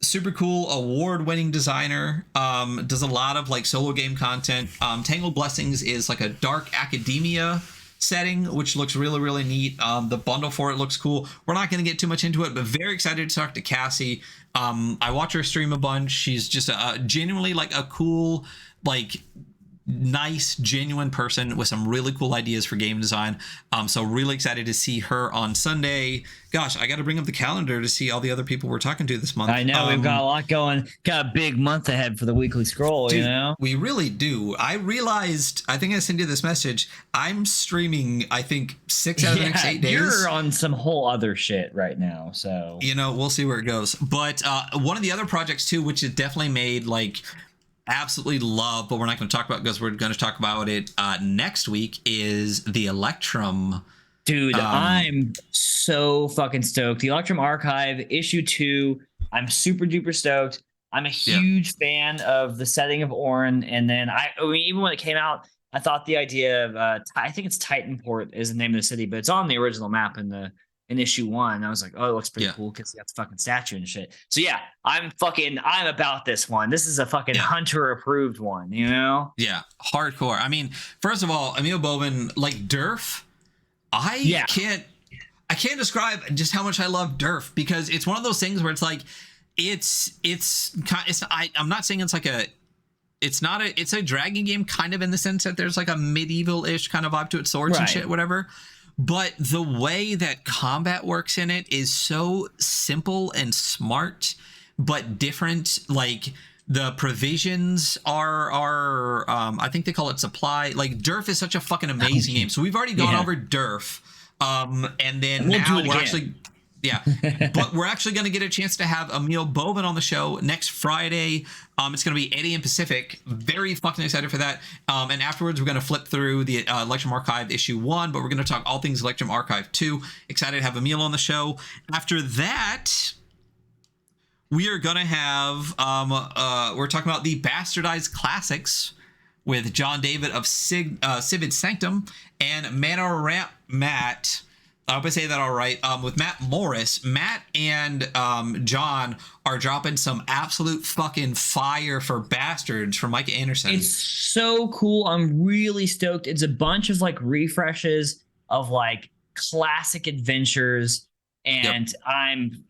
Super cool, award-winning designer. Does a lot of like solo game content. Tangled Blessings is like a dark academia setting, which looks really, really neat. The bundle for it looks cool. We're not going to get too much into it, but very excited to talk to Cassie. I watch her stream a bunch. She's just genuinely like a cool, like nice, genuine person with some really cool ideas for game design. So really excited to see her on Sunday. Gosh, I got to bring up the calendar to see all the other people we're talking to this month. I know we've got a lot going. Got a big month ahead for the weekly scroll. Dude, you know, we really do. I realized. I think I sent you this message. I'm streaming. I think 6 out of the next 8 days. You're on some whole other shit right now, so we'll see where it goes. But one of the other projects too, which is definitely made like absolutely love, but we're not going to talk about because we're going to talk about it next week, is the Electrum. Dude, I'm so fucking stoked. The Electrum Archive issue 2. I'm super duper stoked. I'm a huge fan of the setting of Orin, and then I mean, even when it came out, I thought the idea of I think it's Titanport is the name of the city, but it's on the original map in issue 1. I was like, oh, it looks pretty cool because you got the fucking statue and shit. So yeah, I'm about this one. This is a fucking Hunter approved one, you know? Yeah, hardcore. I mean, first of all, Emil Bovin, like Durf, I can't describe just how much I love Durf, because it's one of those things where it's like I'm not saying it's like it's a dragon game kind of in the sense that there's like a medieval-ish kind of vibe to it, swords and shit, whatever. But the way that combat works in it is so simple and smart, but different. Like the provisions are I think they call it supply. Like Durf is such a fucking amazing game. So we've already gone over Durf. And then now we're actually but we're actually going to get a chance to have Emil Bovin on the show next Friday. It's going to be 8 a.m. Pacific. Very fucking excited for that. And afterwards, we're going to flip through the Electrum Archive issue 1, but we're going to talk all things Electrum Archive 2. Excited to have Emil on the show. After that, we are going to have, we're talking about the Bastardized Classics with John David of Civid Sanctum and Matt. I hope I say that all right. With Matt Morris, Matt and John are dropping some absolute fucking fire for Bastards from Micah Anderson. It's so cool. I'm really stoked. It's a bunch of like refreshes of like classic adventures, and I'm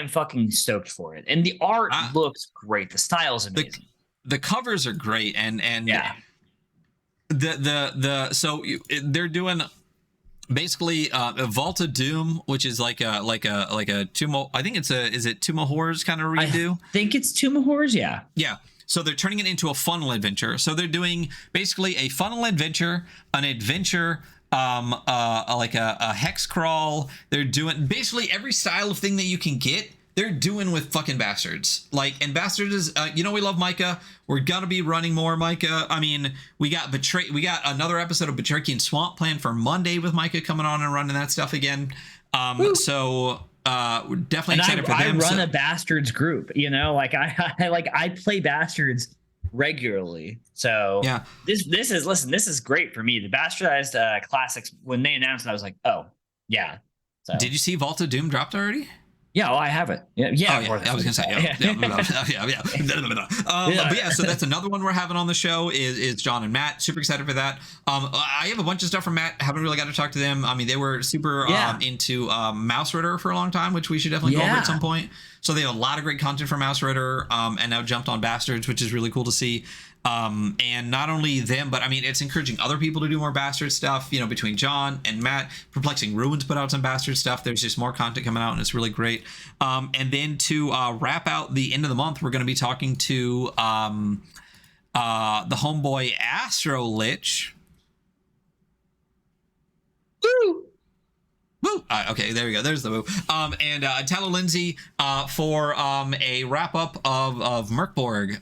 fucking stoked for it. And the art looks great. The style is amazing. The covers are great, and they're doing basically Vault of Doom, which is like a Tomb of, I think is it Tomb of Horrors kind of redo? I think it's Tomb of Horrors, yeah. So they're turning it into a funnel adventure. So they're doing basically a funnel adventure, an adventure, like a hex crawl. They're doing basically every style of thing that you can get. They're doing with fucking Bastards. Like, and Bastards is, we love Micah. We're gonna be running more Micah. I mean, we got another episode of Batrachian Swamp planned for Monday with Micah coming on and running that stuff again. So we're definitely excited for them. I run a Bastards group, like I play Bastards regularly. So this is great for me. The Bastardized Classics, when they announced it, I was like, oh yeah. So did you see Vault of Doom dropped already? Yeah, I have it. Yeah. I was gonna say, But so that's another one we're having on the show is John and Matt. Super excited for that. I have a bunch of stuff from Matt. Haven't really got to talk to them. I mean, they were super into Mouse Ritter for a long time, which we should definitely go over at some point. So they have a lot of great content for Mouse Ritter, and now jumped on Bastards, which is really cool to see. And not only them, but I mean, it's encouraging other people to do more Bastard stuff, between John and Matt. Perplexing Ruins put out some Bastard stuff. There's just more content coming out, and it's really great. And then to wrap out the end of the month, we're going to be talking to the homeboy Astro Lich. Woo! Woo! Okay, there we go. There's the woo. And Tyler Lindsay for a wrap up of Merkborg.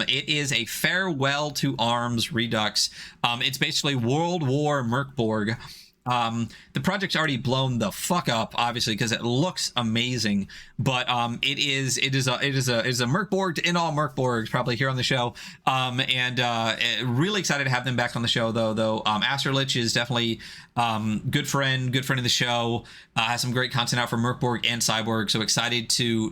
It is a farewell to arms redux. It's basically World War Merkborg. The project's already blown the fuck up, obviously, because it looks amazing. But it is a Merkborg to end all Merkborgs probably here on the show. Really excited to have them back on the show though. Asterlich is definitely good friend of the show. Has some great content out for Merkborg and Cyborg. So excited to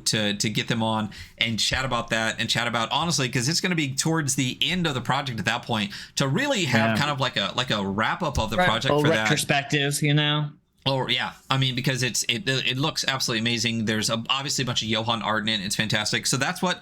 get them on and chat about that and chat about, honestly, because it's going to be towards the end of the project at that point to really have kind of like a wrap up of the project for that. Retrospective, Oh yeah, I mean because it looks absolutely amazing. There's obviously a bunch of Johan art in it. It's fantastic. So that's what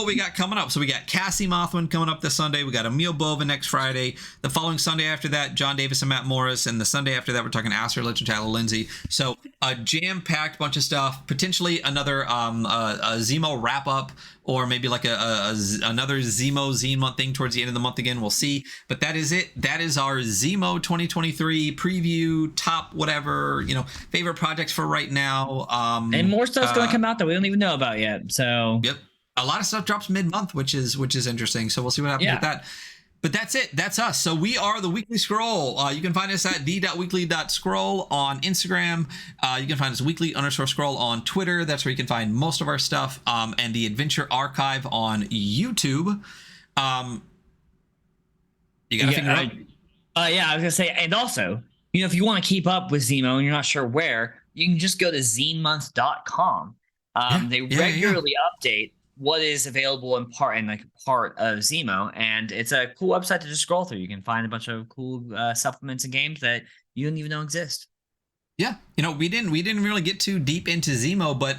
we got coming up. So we got Cassie Mothman coming up this Sunday. We got Emil Bova next Friday. The following Sunday after that, John Davis and Matt Morris. And the Sunday after that, we're talking Aster Lich and Tyler Lindsay. So a jam-packed bunch of stuff. Potentially another a Zimo wrap up, or maybe like another Zimo zine month thing towards the end of the month again. We'll see. But that is it. That is our Zimo 2023 preview, top whatever, favorite projects for right now. And more stuff's going to come out that we don't even know about yet. So yep, a lot of stuff drops mid-month, which is interesting. So we'll see what happens with that. But that's it. That's us. So we are the Weekly Scroll. You can find us at the.weekly.scroll on Instagram. You can find us weekly_scroll on Twitter. That's where you can find most of our stuff. And the Adventure Archive on YouTube. You got to figure out. Yeah, I was going to say, and also, if you want to keep up with Zemo and you're not sure where, you can just go to zinemonth.com. They regularly update what is available in part of Zemo, and it's a cool website to just scroll through. You can find a bunch of cool supplements and games that you don't even know exist. Yeah, we didn't really get too deep into Zemo, but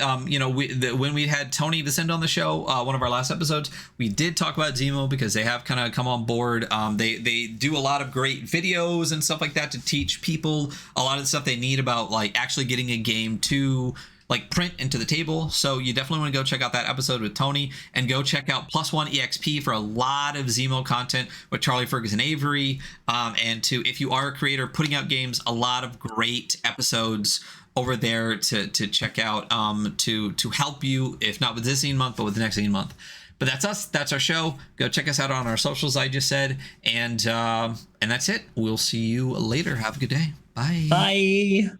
when we had Tony Vicente on the show, one of our last episodes, we did talk about Zemo because they have kind of come on board. They do a lot of great videos and stuff like that to teach people a lot of the stuff they need about like actually getting a game to like print into the table. So you definitely want to go check out that episode with Tony, and go check out Plus One EXP for a lot of Zemo content with Charlie Ferguson Avery. And if you are a creator putting out games, a lot of great episodes over there to check out to help you, if not with this zine month, but with the next zine month. But that's us. That's our show. Go check us out on our socials, I just said. And that's it. We'll see you later. Have a good day. Bye. Bye.